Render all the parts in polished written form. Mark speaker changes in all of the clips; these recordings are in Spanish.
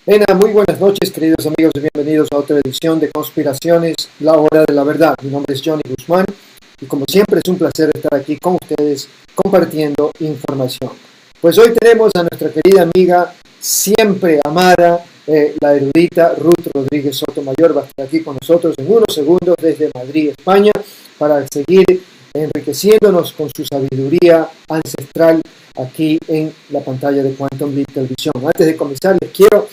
Speaker 1: Muy buenas noches, queridos amigos, y bienvenidos a otra edición de Conspiraciones, la hora de la verdad. Mi nombre es Johnny Guzmán y como siempre es un placer estar aquí con ustedes compartiendo información. Pues hoy tenemos a nuestra querida amiga, siempre amada, la erudita Ruth Rodríguez Sotomayor. Va a estar aquí con nosotros en unos segundos desde Madrid, España, para seguir enriqueciéndonos con su sabiduría ancestral aquí en la pantalla de Quantum Leap Televisión. Antes de comenzar, les quiero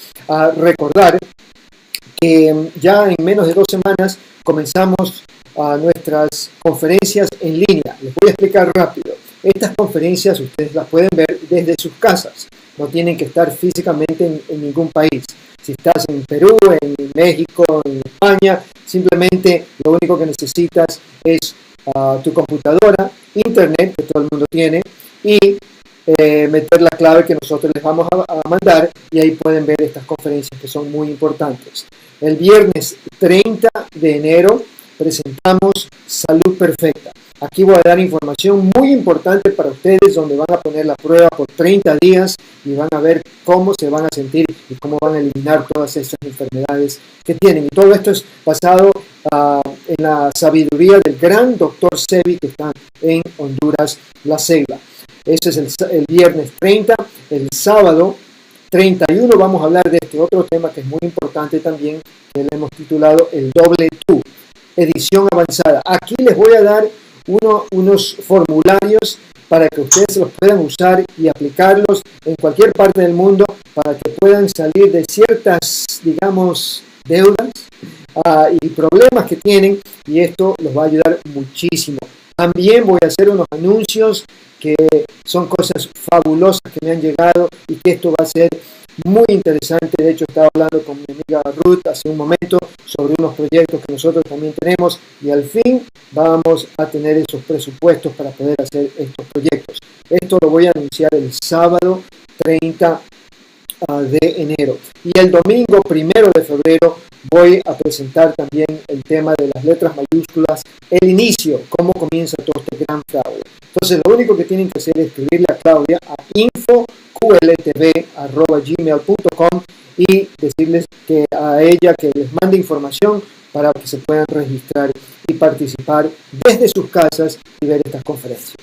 Speaker 1: recordar que ya en menos de 2 semanas comenzamos nuestras conferencias en línea. Les voy a explicar rápido. Estas conferencias ustedes las pueden ver desde sus casas. No tienen que estar físicamente en ningún país. Si estás en Perú, en México, en España, simplemente lo único que necesitas es tu computadora, internet, que todo el mundo tiene, y meter la clave que nosotros les vamos a mandar, y ahí pueden ver estas conferencias que son muy importantes. El viernes 30 de enero presentamos Salud Perfecta. Aquí voy a dar información muy importante para ustedes, donde van a poner la prueba por 30 días y van a ver cómo se van a sentir y cómo van a eliminar todas estas enfermedades que tienen. Y todo esto es basado en la sabiduría del gran doctor Sebi, que está en Honduras, La Ceiba. Ese es el viernes 30. El sábado 31 vamos a hablar de este otro tema que es muy importante también, que le hemos titulado el doble tú, edición avanzada. Aquí les voy a dar unos formularios para que ustedes los puedan usar y aplicarlos en cualquier parte del mundo, para que puedan salir de ciertas, digamos, deudas y problemas que tienen, y esto los va a ayudar muchísimo. También voy a hacer unos anuncios que son cosas fabulosas que me han llegado, y que esto va a ser muy interesante. De hecho, estaba hablando con mi amiga Ruth hace un momento sobre unos proyectos que nosotros también tenemos, y al fin vamos a tener esos presupuestos para poder hacer estos proyectos. Esto lo voy a anunciar el sábado 30 de enero. Y el domingo 1 de febrero voy a presentar también el tema de las letras mayúsculas, el inicio, cómo comienza todo este gran fraude. Entonces, lo único que tienen que hacer es escribirle a Claudia a info.qltv@gmail.com y decirles que a ella que les mande información para que se puedan registrar y participar desde sus casas y ver estas conferencias.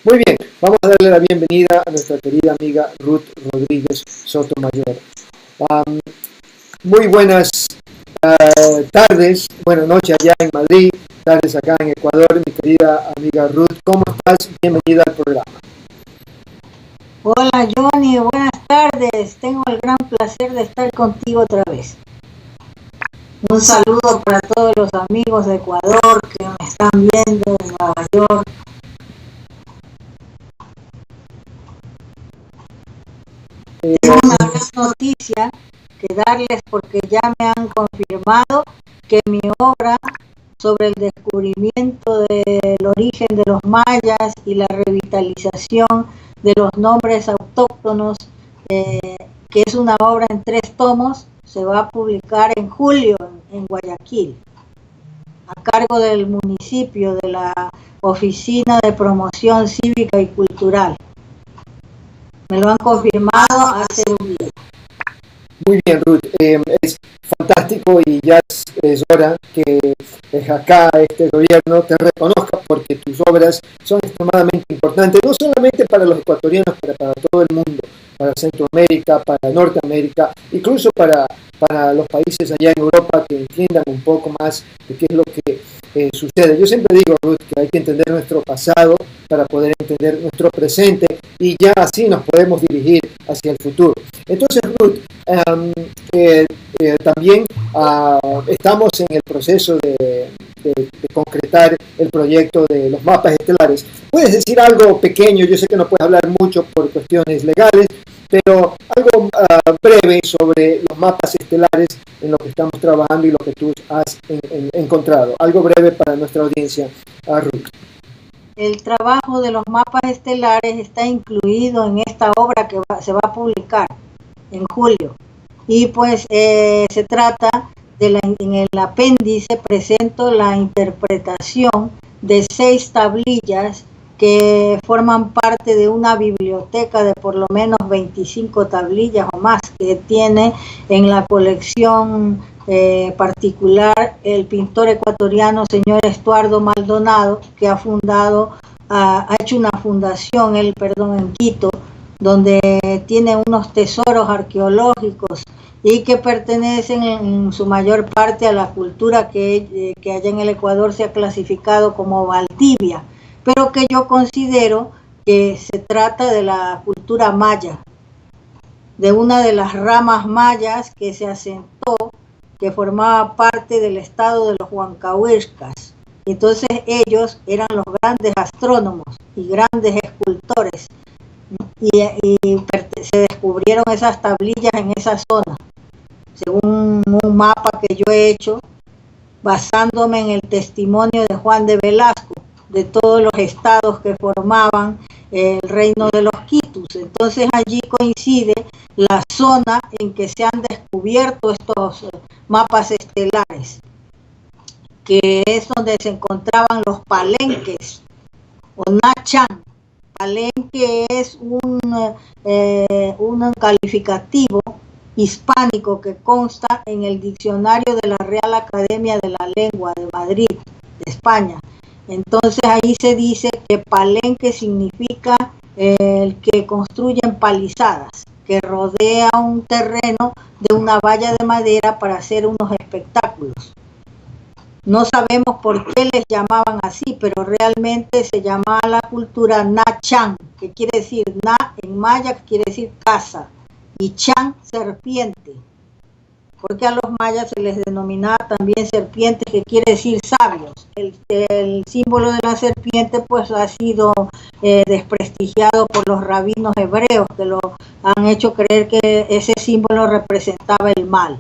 Speaker 1: Muy bien, vamos a darle la bienvenida a nuestra querida amiga Ruth Rodríguez Sotomayor. Muy buenas tardes, buenas noches allá en Madrid, tardes acá en Ecuador, mi querida amiga Ruth. ¿Cómo estás? Bienvenida al programa.
Speaker 2: Hola Johnny, buenas tardes. Tengo el gran placer de estar contigo otra vez. Un saludo para todos los amigos de Ecuador que me están viendo en Nueva York. Tengo una gran noticia que darles, porque ya me han confirmado que mi obra sobre el descubrimiento del origen de los mayas y la revitalización de los nombres autóctonos, que es una obra en 3 tomos, se va a publicar en julio en Guayaquil, a cargo del municipio, de la Oficina de Promoción Cívica y Cultural. Me lo han confirmado hace un día.
Speaker 1: Muy bien, Ruth, es fantástico, y ya es hora que acá este gobierno te reconozca, porque tus obras son extremadamente importantes, no solamente para los ecuatorianos, para todo el mundo, para Centroamérica, para Norteamérica, incluso para los países allá en Europa, que entiendan un poco más de qué es lo que sucede. Yo siempre digo, Ruth, que hay que entender nuestro pasado para poder entender nuestro presente, y ya así nos podemos dirigir hacia el futuro. Entonces, Ruth, también estamos en el proceso de concretar el proyecto de los mapas estelares. ¿Puedes decir algo pequeño? Yo sé que no puedes hablar mucho por cuestiones legales, pero algo breve sobre los mapas estelares, en lo que estamos trabajando y lo que tú has encontrado. Algo breve para nuestra audiencia, Ruth.
Speaker 2: El trabajo de los mapas estelares está incluido en esta obra que se va a publicar en julio. Y pues se trata en el apéndice presento la interpretación de 6 tablillas que forman parte de una biblioteca de por lo menos 25 tablillas o más que tiene en la colección particular el pintor ecuatoriano señor Estuardo Maldonado, que ha hecho una fundación, en Quito, donde tiene unos tesoros arqueológicos y que pertenecen en su mayor parte a la cultura que allá en el Ecuador se ha clasificado como Valdivia, pero que yo considero que se trata de la cultura maya, de una de las ramas mayas que se asentó, que formaba parte del estado de los Huancahuiscas. Entonces ellos eran los grandes astrónomos y grandes escultores, y se descubrieron esas tablillas en esa zona, según un mapa que yo he hecho, basándome en el testimonio de Juan de Velasco, de todos los estados que formaban el reino de los Quitus. Entonces allí coincide la zona en que se han descubierto estos mapas estelares, que es donde se encontraban los palenques o Nachan. Palenque es un calificativo hispánico que consta en el diccionario de la Real Academia de la Lengua de Madrid, de España. Entonces ahí se dice que palenque significa el que construye empalizadas, que rodea un terreno de una valla de madera para hacer unos espectáculos. No sabemos por qué les llamaban así, pero realmente se llamaba la cultura Nachan, que quiere decir Na en maya, que quiere decir casa, y Chan, serpiente, porque a los mayas se les denominaba también serpientes, que quiere decir sabios. El símbolo de la serpiente pues ha sido desprestigiado por los rabinos hebreos, que lo han hecho creer que ese símbolo representaba el mal,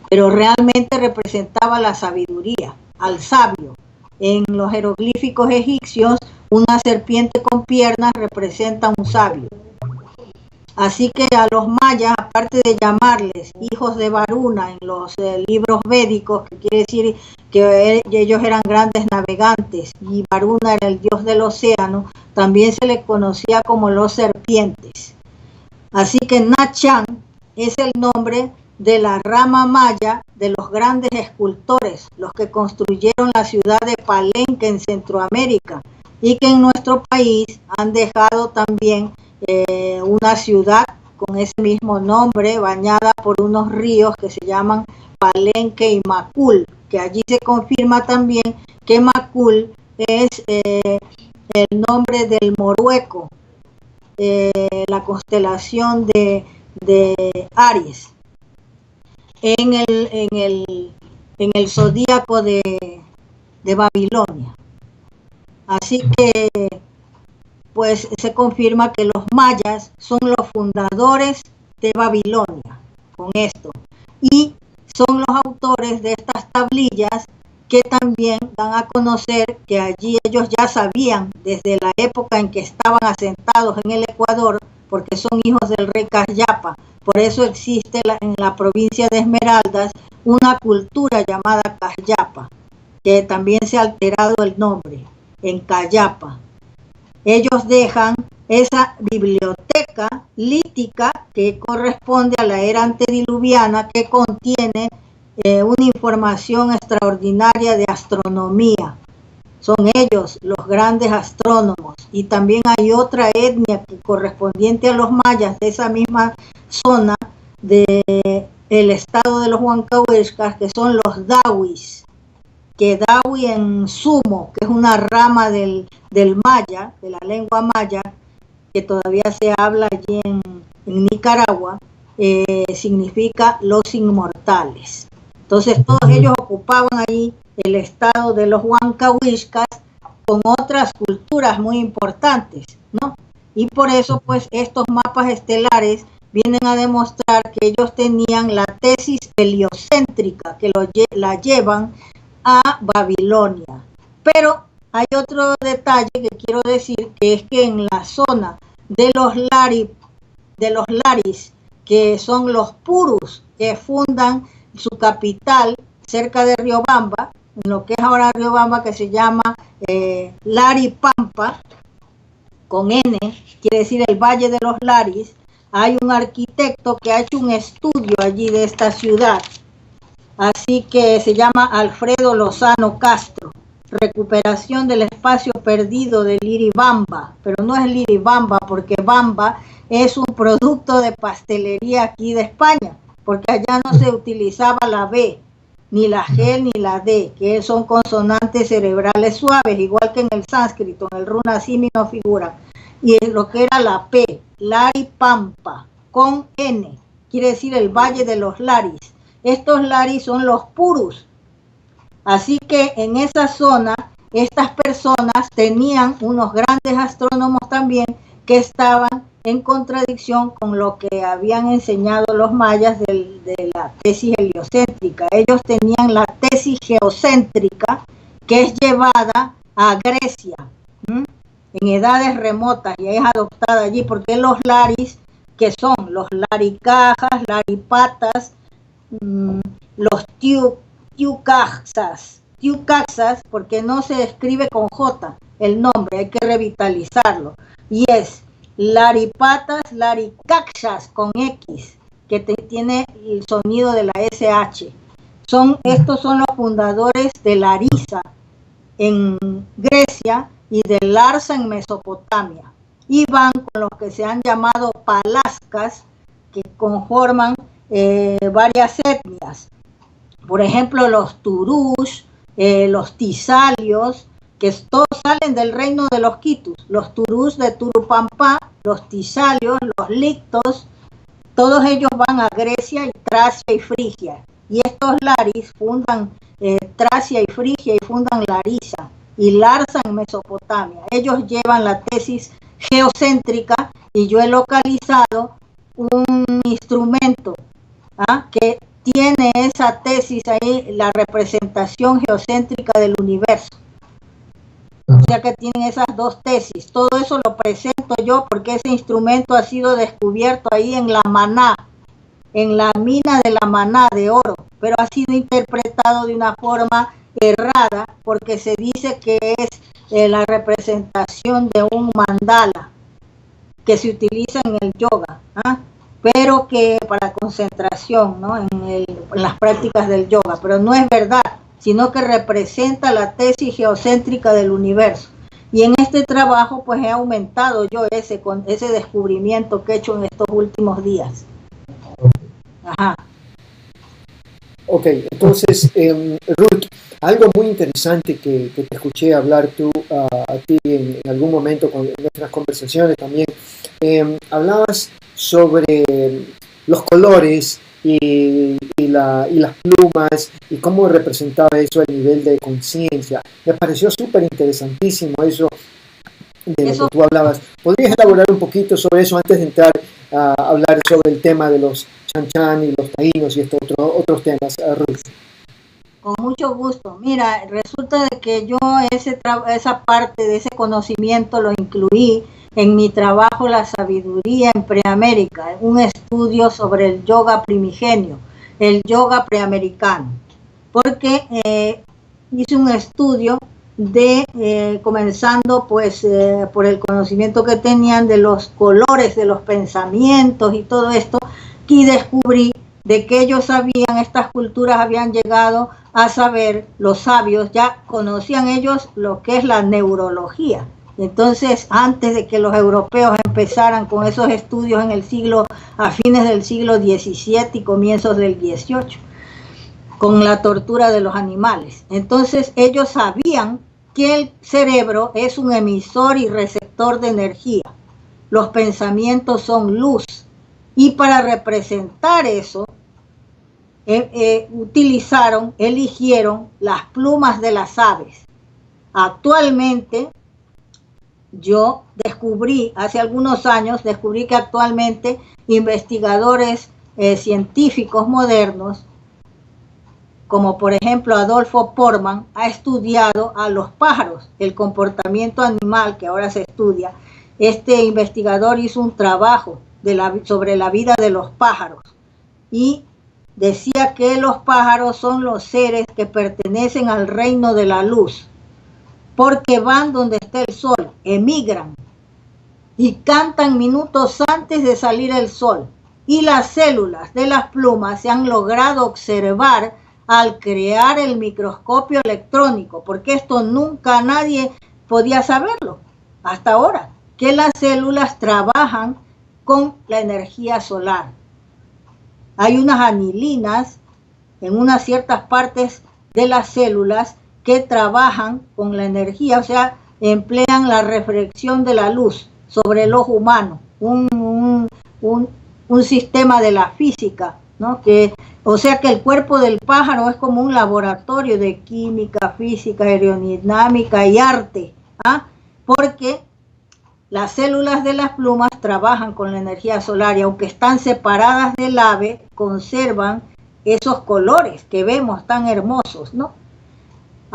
Speaker 2: pero realmente representaba la sabiduría, al sabio. En los jeroglíficos egipcios, una serpiente con piernas representa un sabio. Así que a los mayas, aparte de llamarles hijos de Varuna en los libros védicos, que quiere decir que ellos eran grandes navegantes y Varuna era el dios del océano, también se les conocía como los serpientes. Así que Nachan es el nombre de la rama maya de los grandes escultores, los que construyeron la ciudad de Palenque en Centroamérica, y que en nuestro país han dejado también una ciudad con ese mismo nombre, bañada por unos ríos que se llaman Palenque y Macul, que allí se confirma también que Macul es el nombre del Morueco, la constelación de Aries, en el zodíaco de Babilonia. Así que pues se confirma que los mayas son los fundadores de Babilonia con esto, y son los autores de estas tablillas, que también dan a conocer que allí ellos ya sabían desde la época en que estaban asentados en el Ecuador, porque son hijos del rey Cayapa. Por eso existe en la provincia de Esmeraldas una cultura llamada Cayapa, que también se ha alterado el nombre en Cayapa. Ellos dejan esa biblioteca lítica que corresponde a la era antediluviana, que contiene una información extraordinaria de astronomía. Son ellos los grandes astrónomos, y también hay otra etnia que correspondiente a los mayas de esa misma zona del estado de los Huancahuiscas, que son los Dawis, que Dawi en sumo, que es una rama del maya, de la lengua maya, que todavía se habla allí en Nicaragua, significa los inmortales. Entonces todos ellos ocupaban ahí el estado de los Huancahuiscas con otras culturas muy importantes, ¿no? Y por eso pues estos mapas estelares vienen a demostrar que ellos tenían la tesis heliocéntrica, que la llevan a Babilonia. Pero hay otro detalle que quiero decir, que es que en la zona de los Laris, que son los Purus, que fundan su capital cerca de Riobamba, en lo que es ahora Riobamba, que se llama Laripampa, con N, quiere decir el Valle de los Laris. Hay un arquitecto que ha hecho un estudio allí de esta ciudad, así que se llama Alfredo Lozano Castro. Recuperación del espacio perdido de Liribamba, pero no es Liribamba porque Bamba es un producto de pastelería aquí de España, porque allá no se utilizaba la B, ni la G, ni la D, que son consonantes cerebrales suaves, igual que en el sánscrito, en el runasimi no figura. Y lo que era la P, Laripampa, con N, quiere decir el Valle de los Laris. Estos Laris son los Purus. Así que en esa zona, estas personas tenían unos grandes astrónomos también que estaban en contradicción con lo que habían enseñado los mayas de la tesis heliocéntrica. Ellos tenían la tesis geocéntrica, que es llevada a Grecia, en edades remotas, y es adoptada allí, porque los laris, que son los laricajas, laripatas, los tiucaxas, porque no se escribe con J el nombre, hay que revitalizarlo, y es laripatas, laricaxas con X, que tiene el sonido de la SH. Estos son los fundadores de Larisa en Grecia y de Larsa en Mesopotamia, y van con los que se han llamado palascas, que conforman varias etnias. Por ejemplo, los turús, los tisalios, que todos salen del reino de los quitus. Los turús de Turupampa, los tisalios, los lictos, todos ellos van a Grecia y Tracia y Frigia. Y estos laris fundan Tracia y Frigia y fundan Larisa y Larsa en Mesopotamia. Ellos llevan la tesis geocéntrica y yo he localizado un instrumento que tiene esa tesis ahí, la representación geocéntrica del universo. O sea que tienen esas dos tesis. Todo eso lo presento yo porque ese instrumento ha sido descubierto ahí en la Maná, en la mina de la Maná de oro, pero ha sido interpretado de una forma errada porque se dice que es la representación de un mandala que se utiliza en el yoga, pero que para concentración, ¿no? en las prácticas del yoga, pero no es verdad, sino que representa la tesis geocéntrica del universo. Y en este trabajo pues he aumentado yo ese descubrimiento que he hecho en estos últimos días. Ajá.
Speaker 1: Ok, entonces, Ruth, algo muy interesante que te escuché hablar tú a ti en algún momento en nuestras conversaciones también, hablabas sobre los colores y las plumas y cómo representaba eso el nivel de conciencia. Me pareció súper interesantísimo eso de lo que tú hablabas. ¿Podrías elaborar un poquito sobre eso antes de entrar a hablar sobre el tema de los chanchan y los taínos y estos otros temas, Ruth?
Speaker 2: Con mucho gusto. Mira, resulta de que yo esa parte de ese conocimiento lo incluí en mi trabajo La Sabiduría en Preamérica, un estudio sobre el yoga primigenio, el yoga preamericano, porque hice un estudio comenzando pues por el conocimiento que tenían de los colores de los pensamientos y todo esto, y descubrí de que ellos sabían, estas culturas habían llegado a saber, los sabios ya conocían ellos lo que es la neurología. Entonces, antes de que los europeos empezaran con esos estudios a fines del siglo XVII y comienzos del XVIII, con la tortura de los animales. Entonces, ellos sabían que el cerebro es un emisor y receptor de energía. Los pensamientos son luz. Y para representar eso, eligieron las plumas de las aves. Actualmente, yo hace algunos años, que actualmente investigadores científicos modernos, como por ejemplo Adolfo Portman, ha estudiado a los pájaros, el comportamiento animal que ahora se estudia. Este investigador hizo un trabajo sobre la vida de los pájaros y decía que los pájaros son los seres que pertenecen al reino de la luz. porque van donde está el sol, emigran y cantan minutos antes de salir el sol. Y las células de las plumas se han logrado observar al crear el microscopio electrónico, porque esto nunca nadie podía saberlo hasta ahora, que las células trabajan con la energía solar. Hay unas anilinas en unas ciertas partes de las células que trabajan con la energía, o sea, emplean la reflexión de la luz sobre el ojo humano, un sistema de la física, ¿no? O sea que el cuerpo del pájaro es como un laboratorio de química, física, aerodinámica y arte, ¿ah? Porque las células de las plumas trabajan con la energía solar y aunque están separadas del ave, conservan esos colores que vemos tan hermosos, ¿no?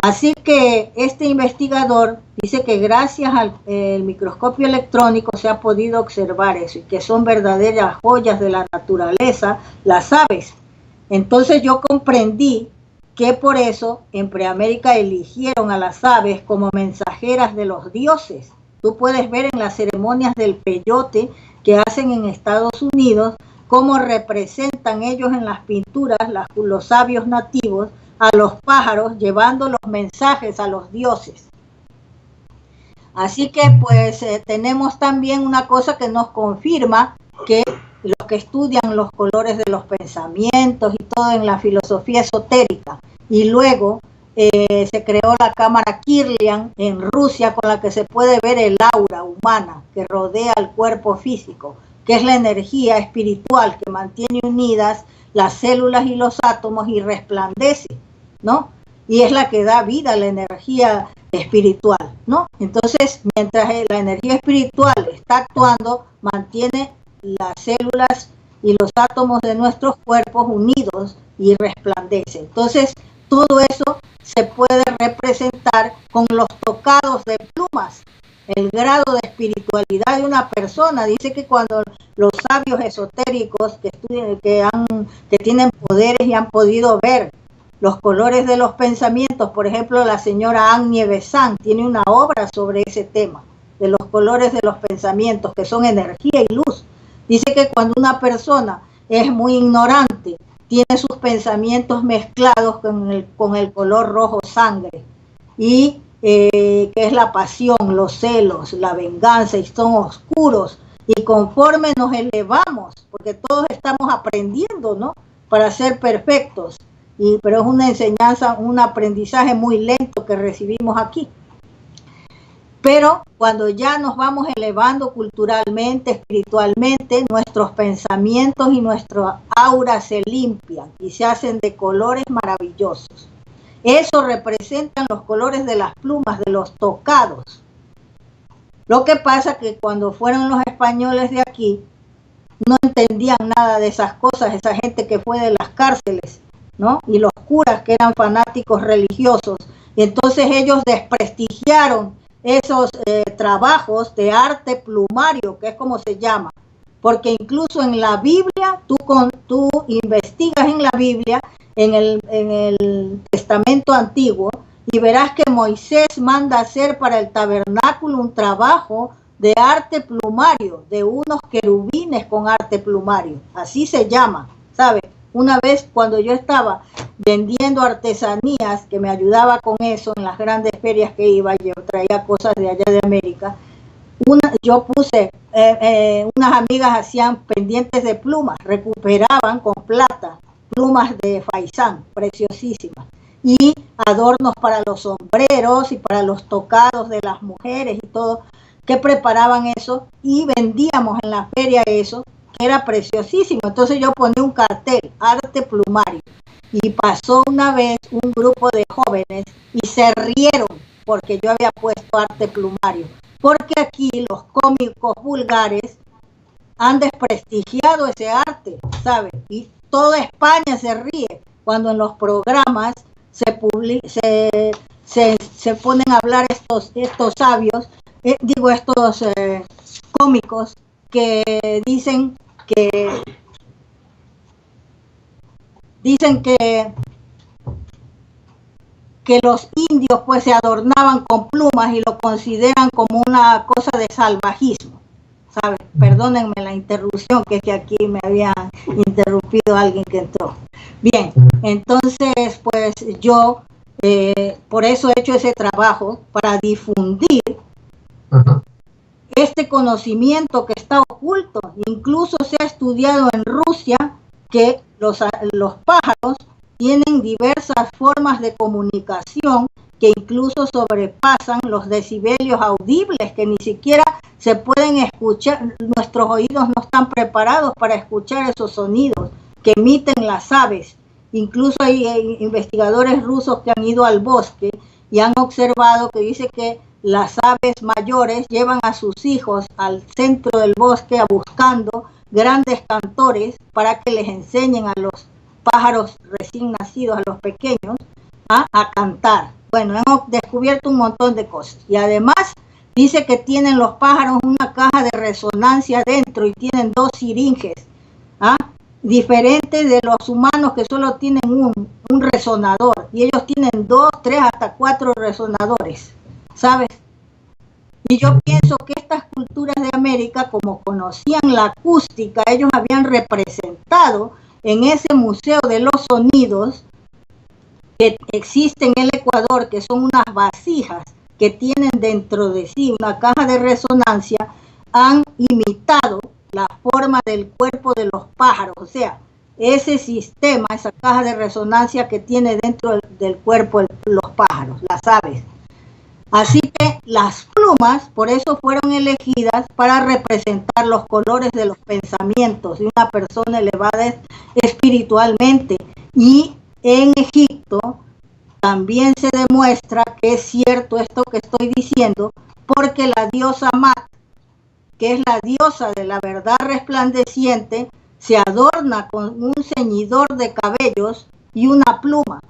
Speaker 2: Así que este investigador dice que gracias al microscopio electrónico se ha podido observar eso y que son verdaderas joyas de la naturaleza, las aves. Entonces yo comprendí que por eso en Preamérica eligieron a las aves como mensajeras de los dioses. Tú puedes ver en las ceremonias del peyote que hacen en Estados Unidos cómo representan ellos en las pinturas, los sabios nativos, a los pájaros llevando los mensajes a los dioses. Así que pues tenemos también una cosa que nos confirma que los que estudian los colores de los pensamientos y todo en la filosofía esotérica, y luego se creó la cámara Kirlian en Rusia con la que se puede ver el aura humana que rodea el cuerpo físico, que es la energía espiritual que mantiene unidas las células y los átomos y resplandece, ¿no? Y es la que da vida a la energía espiritual, ¿no? Entonces, mientras la energía espiritual está actuando, mantiene las células y los átomos de nuestros cuerpos unidos y resplandece. Entonces, todo eso se puede representar con los tocados de plumas. El grado de espiritualidad de una persona, dice que cuando los sabios esotéricos que estudian, que tienen poderes y han podido ver los colores de los pensamientos, por ejemplo, la señora Agnie Besant tiene una obra sobre ese tema, de los colores de los pensamientos, que son energía y luz. Dice que cuando una persona es muy ignorante, tiene sus pensamientos mezclados con el color rojo sangre, y que es la pasión, los celos, la venganza, y son oscuros. Y conforme nos elevamos, porque todos estamos aprendiendo, ¿no? Para ser perfectos. Pero es una enseñanza, un aprendizaje muy lento que recibimos aquí. Pero cuando ya nos vamos elevando culturalmente, espiritualmente, nuestros pensamientos y nuestra aura se limpian y se hacen de colores maravillosos. Eso representan los colores de las plumas, de los tocados. Lo que pasa que cuando fueron los españoles de aquí, no entendían nada de esas cosas, esa gente que fue de las cárceles, ¿no? Y los curas que eran fanáticos religiosos. Y entonces ellos desprestigiaron esos trabajos de arte plumario, que es como se llama. Porque incluso en la Biblia, tú investigas en la Biblia, en el Testamento Antiguo, y verás que Moisés manda hacer para el tabernáculo un trabajo de arte plumario, de unos querubines con arte plumario. Así se llama, ¿sabes? Una vez cuando yo estaba vendiendo artesanías, que me ayudaba con eso en las grandes ferias que iba, yo traía cosas de allá de América, yo puse, unas amigas hacían pendientes de plumas, recuperaban con plata plumas de faisán, preciosísimas, y adornos para los sombreros y para los tocados de las mujeres y todo, que preparaban eso y vendíamos en la feria eso, que era preciosísimo. Entonces yo ponía un cartel, arte plumario, y pasó una vez un grupo de jóvenes y se rieron porque yo había puesto arte plumario, porque aquí los cómicos vulgares han desprestigiado ese arte, ¿sabes? Y toda España se ríe cuando en los programas se ponen a hablar estos sabios, estos cómicos que dicen que que los indios pues se adornaban con plumas y lo consideran como una cosa de salvajismo, ¿sabes? Perdónenme la interrupción, que es que aquí me había interrumpido alguien que entró. Bien, entonces pues yo por eso he hecho ese trabajo, para difundir este conocimiento que está oculto. Incluso se ha estudiado en Rusia que los pájaros tienen diversas formas de comunicación que incluso sobrepasan los decibelios audibles, que ni siquiera se pueden escuchar. Nuestros oídos no están preparados para escuchar esos sonidos que emiten las aves. Incluso hay investigadores rusos que han ido al bosque y han observado que dice que las aves mayores llevan a sus hijos al centro del bosque buscando grandes cantores para que les enseñen a los pájaros recién nacidos, a los pequeños, a cantar. Bueno, hemos descubierto un montón de cosas. Y además dice que tienen los pájaros una caja de resonancia dentro y tienen 2 siringes, diferentes de los humanos, que solo tienen un resonador, y ellos tienen 2, 3, hasta 4 resonadores, ¿sabes? Y yo pienso que estas culturas de América, como conocían la acústica, ellos habían representado en ese museo de los sonidos que existe en el Ecuador, que son unas vasijas que tienen dentro de sí una caja de resonancia, han imitado la forma del cuerpo de los pájaros, o sea, ese sistema, esa caja de resonancia que tiene dentro del cuerpo los pájaros, las aves. Así que las plumas, por eso fueron elegidas para representar los colores de los pensamientos de una persona elevada espiritualmente. Y en Egipto también se demuestra que es cierto esto que estoy diciendo, porque la diosa Mat, que es la diosa de la verdad resplandeciente, se adorna con un ceñidor de cabellos y una pluma.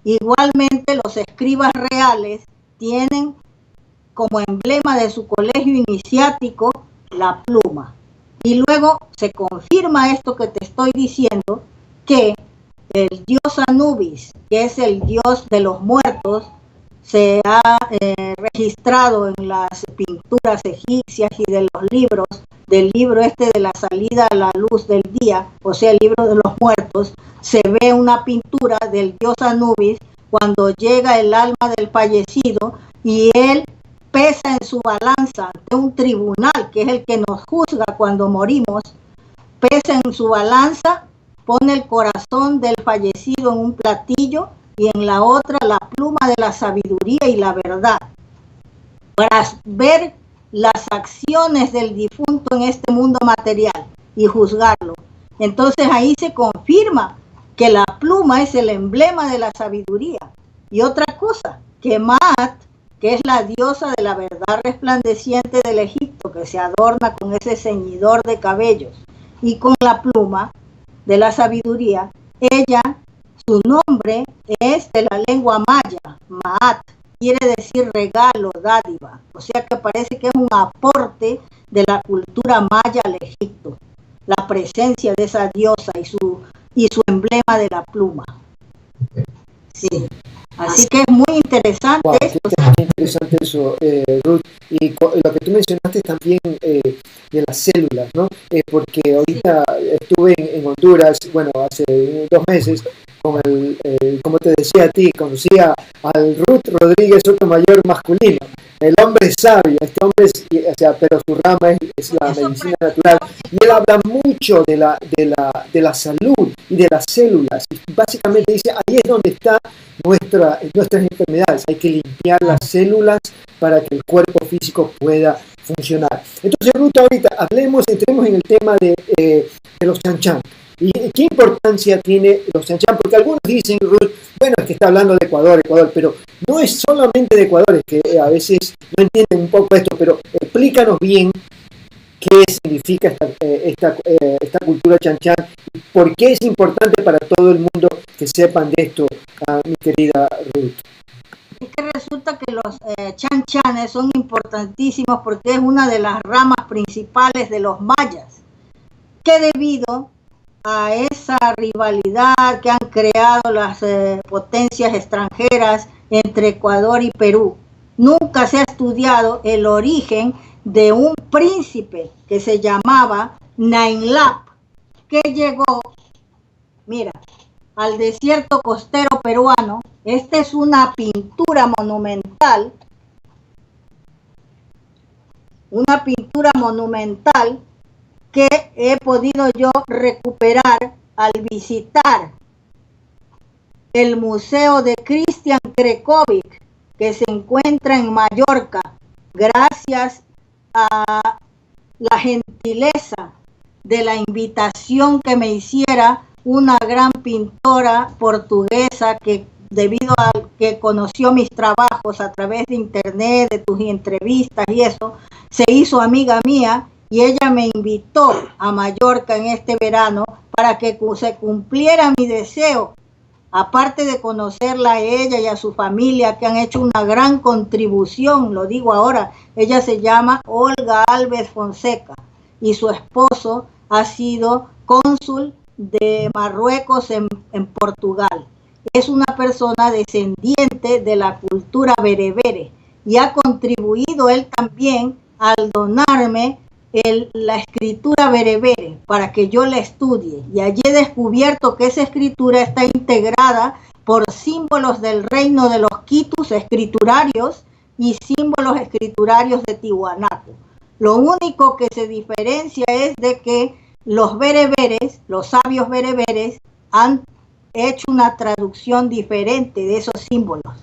Speaker 2: Igualmente los escribas reales tienen como emblema de su colegio iniciático la pluma. Y luego se confirma esto que te estoy diciendo, que el dios Anubis, que es el dios de los muertos, se ha registrado en las pinturas egipcias y de los libros, del libro este de la salida a la luz del día, o sea, el libro de los muertos, se ve una pintura del dios Anubis cuando llega el alma del fallecido y él pesa en su balanza ante un tribunal, que es el que nos juzga cuando morimos, pesa en su balanza, pone el corazón del fallecido en un platillo y en la otra la pluma de la sabiduría y la verdad, para ver las acciones del difunto en este mundo material y juzgarlo. Entonces ahí se confirma que la pluma es el emblema de la sabiduría. Y otra cosa, que Maat, que es la diosa de la verdad resplandeciente del Egipto, que se adorna con ese ceñidor de cabellos y con la pluma de la sabiduría, ella, su nombre es de la lengua maya, Maat, quiere decir regalo, dádiva, o sea que parece que es un aporte de la cultura maya al Egipto, la presencia de esa diosa y su emblema de la pluma. Sí. Así que es muy interesante.
Speaker 1: Wow, esto. Es muy interesante eso, Ruth. Y lo que tú mencionaste también de las células, ¿no? Porque ahorita estuve en Honduras, bueno, hace 2 meses, con como te decía a ti, conocía al Ruth Rodríguez Sotomayor masculino. El hombre sabio, este hombre o sea, pero su rama es la medicina natural. Y él habla mucho de la salud y de las células. Y básicamente dice, ahí es donde están nuestras enfermedades. Hay que limpiar las células para que el cuerpo físico pueda funcionar. Entonces, Ruth, ahorita entremos en el tema de los chanchan. ¿Y qué importancia tiene los chanchan? Porque algunos dicen, Ruth, bueno, es que está hablando de Ecuador, pero no es solamente de Ecuador, es que a veces no entienden un poco esto, pero explícanos bien qué significa esta cultura chanchan y por qué es importante para todo el mundo que sepan de esto, mi querida Ruth.
Speaker 2: Es que resulta que los chanchanes son importantísimos porque es una de las ramas principales de los mayas, que debido a esa rivalidad que han creado las potencias extranjeras entre Ecuador y Perú. Nunca se ha estudiado el origen de un príncipe que se llamaba Nainlap, que llegó, mira, al desierto costero peruano. Esta es una pintura monumental que he podido yo recuperar al visitar el Museo de Christian Krekovic, que se encuentra en Mallorca, gracias a la gentileza de la invitación que me hiciera una gran pintora portuguesa que, debido a que conoció mis trabajos a través de internet, de tus entrevistas y eso, se hizo amiga mía y ella me invitó a Mallorca en este verano para que se cumpliera mi deseo, aparte de conocerla a ella y a su familia, que han hecho una gran contribución. Lo digo ahora, ella se llama Olga Alves Fonseca y su esposo ha sido cónsul de Marruecos en Portugal. Es una persona descendiente de la cultura berebere y ha contribuido él también al donarme la escritura berebere para que yo la estudie, y allí he descubierto que esa escritura está integrada por símbolos del reino de los quitus escriturarios y símbolos escriturarios de Tiwanaku. Lo único que se diferencia es de que los bereberes, los sabios bereberes, han hecho una traducción diferente de esos símbolos,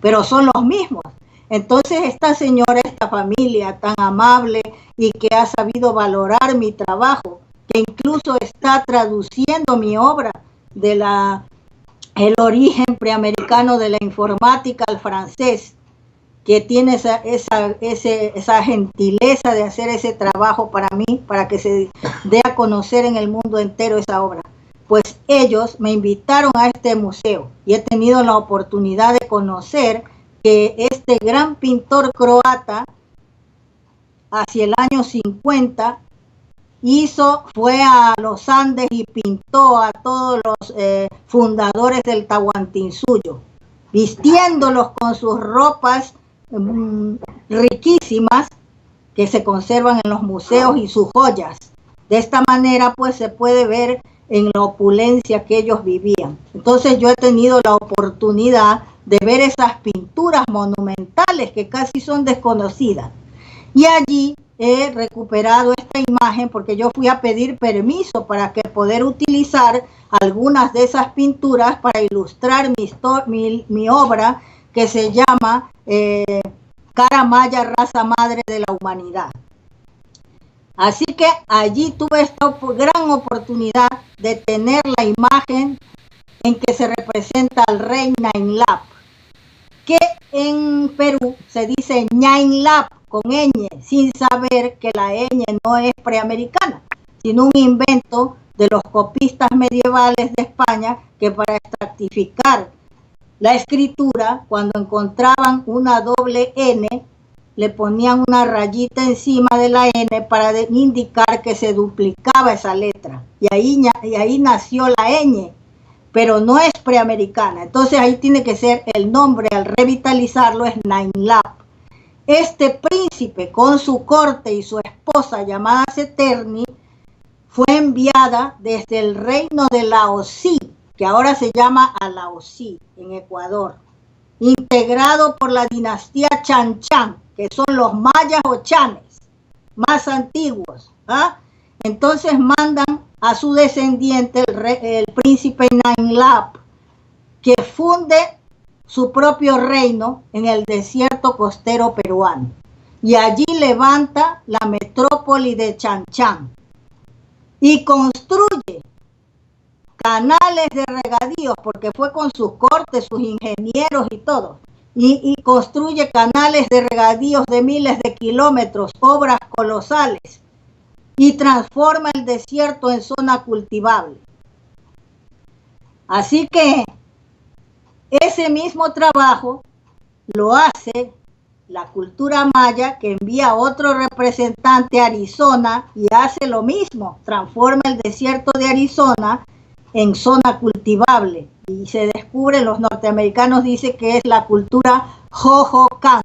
Speaker 2: pero son los mismos. Entonces esta señora, esta familia tan amable y que ha sabido valorar mi trabajo, que incluso está traduciendo mi obra de el origen preamericano de la informática al francés, que tiene esa gentileza de hacer ese trabajo para mí, para que se dé a conocer en el mundo entero esa obra. Pues ellos me invitaron a este museo y he tenido la oportunidad de conocer que este gran pintor croata, hacia el año 50, fue a los Andes y pintó a todos los fundadores del Tahuantinsuyo, vistiéndolos con sus ropas riquísimas que se conservan en los museos y sus joyas. De esta manera pues se puede ver en la opulencia que ellos vivían. Entonces yo he tenido la oportunidad de ver esas pinturas monumentales que casi son desconocidas. Y allí he recuperado esta imagen porque yo fui a pedir permiso para poder utilizar algunas de esas pinturas para ilustrar mi obra, que se llama Cara Maya, raza madre de la humanidad. Así que allí tuve esta gran oportunidad de tener la imagen en que se representa al rey Nainlap, que en Perú se dice Ñainlap con ñ, sin saber que la ñ no es preamericana, sino un invento de los copistas medievales de España, que para estratificar la escritura, cuando encontraban una doble N, le ponían una rayita encima de la N para indicar que se duplicaba esa letra. Y ahí nació la ñ, pero no es preamericana. Entonces ahí tiene que ser el nombre, al revitalizarlo, es Nainlap. Este príncipe con su corte y su esposa llamada Seterni fue enviada desde el reino de Laosí, que ahora se llama Alaosí, en Ecuador, integrado por la dinastía Chanchan, que son los mayas o chanes más antiguos. Entonces mandan a su descendiente, el príncipe Nainlap, que funde su propio reino en el desierto costero peruano, y allí levanta la metrópoli de Chanchan y construye canales de regadíos, porque fue con sus cortes, sus ingenieros y todo, y construye canales de regadíos de miles de kilómetros, obras colosales, y transforma el desierto en zona cultivable. Así que ese mismo trabajo lo hace la cultura maya, que envía otro representante a Arizona y hace lo mismo, transforma el desierto de Arizona en zona cultivable. Y se descubre, los norteamericanos dicen que es la cultura Hohokam.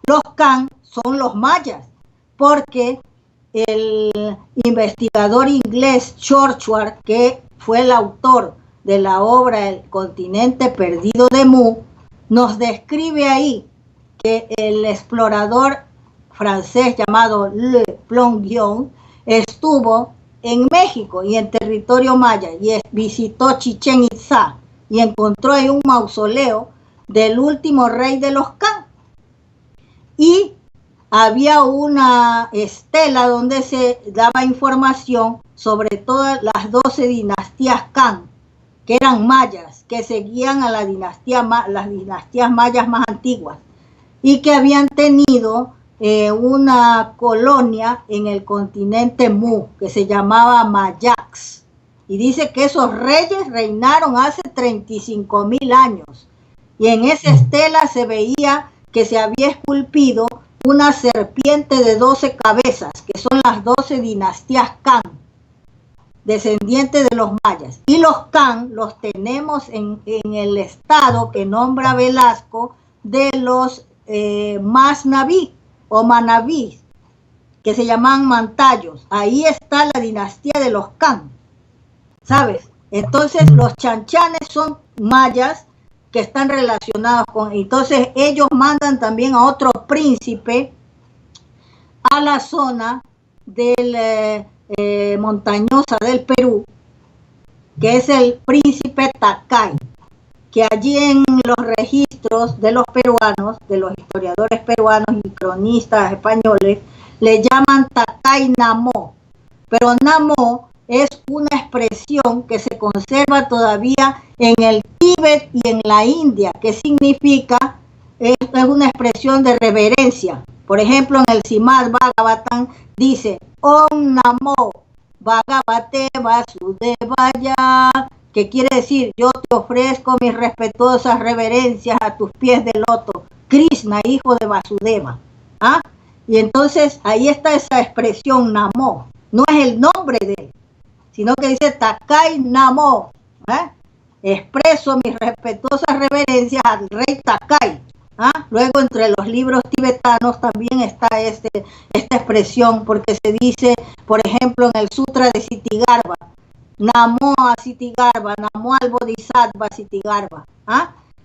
Speaker 2: Los Kan son los mayas, porque el investigador inglés Churchward, que fue el autor de la obra El continente perdido de Mu, nos describe ahí que el explorador francés llamado Le Plongeon estuvo en México y en territorio maya y visitó Chichén Itzá y encontró ahí un mausoleo del último rey de los Kan. Y había una estela donde se daba información sobre todas las 12 dinastías Kan, que eran mayas, que seguían a las dinastías mayas más antiguas y que habían tenido una colonia en el continente Mu que se llamaba Mayax. Y dice que esos reyes reinaron hace 35.000 años. Y en esa estela se veía que se había esculpido una serpiente de 12 cabezas, que son las 12 dinastías Kan, descendientes de los mayas. Y los Kan los tenemos en el estado que nombra Velasco de los Masnaví o Manabí, que se llaman Mantayos. Ahí está la dinastía de los Kan, ¿sabes? Entonces los chanchanes son mayas que están relacionados con... Entonces ellos mandan también a otro príncipe a la zona del montañosa del Perú, que es el príncipe Takay, que allí en los registros de los peruanos, de los historiadores peruanos y cronistas españoles, le llaman Takay Namo, pero Namo es una expresión que se conserva todavía en el Tíbet y en la India, que significa, es una expresión de reverencia. Por ejemplo, en el Srimad Bhagavatam dice Om Namo Bhagavate Vasudevaya, que quiere decir yo te ofrezco mis respetuosas reverencias a tus pies de loto, Krishna, hijo de Vasudeva. ¿Ah? Y entonces ahí está esa expresión Namo, no es el nombre de él, sino que dice Takay Namo, expreso mis respetuosas reverencias al rey Takay. Luego entre los libros tibetanos también está esta expresión, porque se dice, por ejemplo, en el Sutra de Sitigarbha, Namo a Sitigarbha, Namo al Bodhisattva Sitigarbha.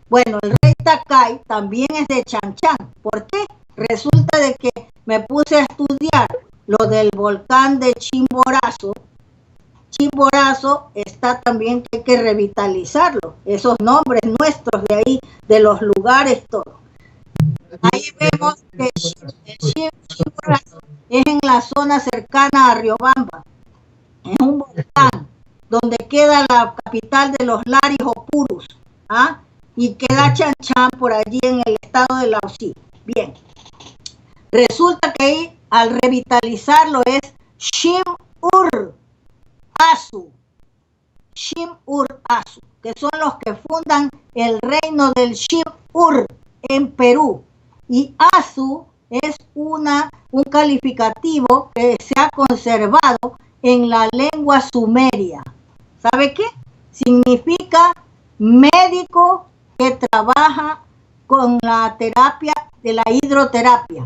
Speaker 2: Bueno, el rey Takay también es de Chanchan. ¿Por qué? Resulta de que me puse a estudiar lo del volcán de Chimborazo. Chimborazo está también que hay que revitalizarlo, esos nombres nuestros de ahí, de los lugares, todo. Ahí vemos que Chimborazo es en la zona cercana a Riobamba, es un volcán donde queda la capital de los Laris o Purus, y queda Chanchan por allí en el estado de Laosí. Bien, resulta que ahí al revitalizarlo es Shim-Ur Asu, Shim-Ur Asu, que son los que fundan el reino del Shim-Ur en Perú. Y Asu es un calificativo que se ha conservado en la lengua sumeria. ¿Sabe qué? Significa médico que trabaja con la terapia de la hidroterapia.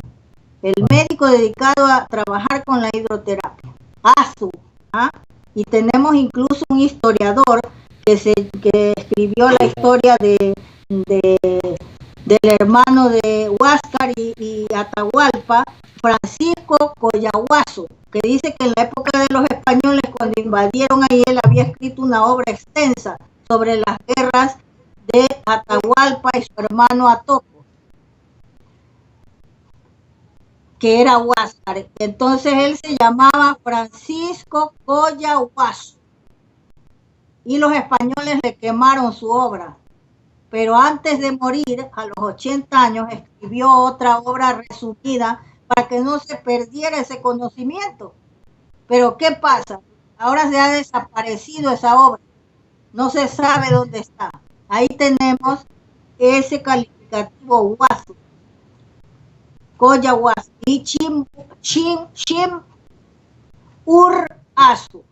Speaker 2: El médico dedicado a trabajar con la hidroterapia. Asu. Y tenemos incluso un historiador que escribió la historia del hermano de Huáscar y Atahualpa, Francisco Coyahuaso, que dice que en la época de los españoles, cuando invadieron ahí, él había escrito una obra extensa sobre las guerras de Atahualpa y su hermano Atoco, que era Huáscar. Entonces él se llamaba Francisco Coyahuaso y los españoles le quemaron su obra, pero antes de morir a los 80 años escribió otra obra resumida para que no se perdiera ese conocimiento. Pero ¿qué pasa? Ahora se ha desaparecido esa obra, no se sabe dónde está. Ahí tenemos ese calificativo Huaso, Coyahuaso y Shim-Ur Asu.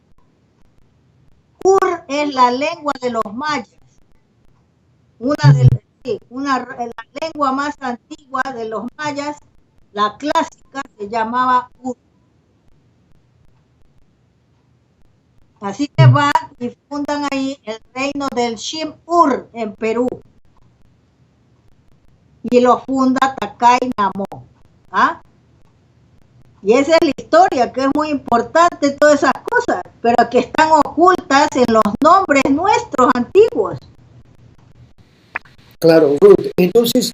Speaker 2: Ur es la lengua de los mayas, la lengua más antigua de los mayas, la clásica, se llamaba Ur. Así que van y fundan ahí el reino del Shim-Ur en Perú. Y lo funda Takai Namo. ¿Ah? Y esa es la historia, que es muy importante, todas esas cosas, pero que están ocultas en los nombres nuestros antiguos.
Speaker 1: Claro, Ruth. Entonces,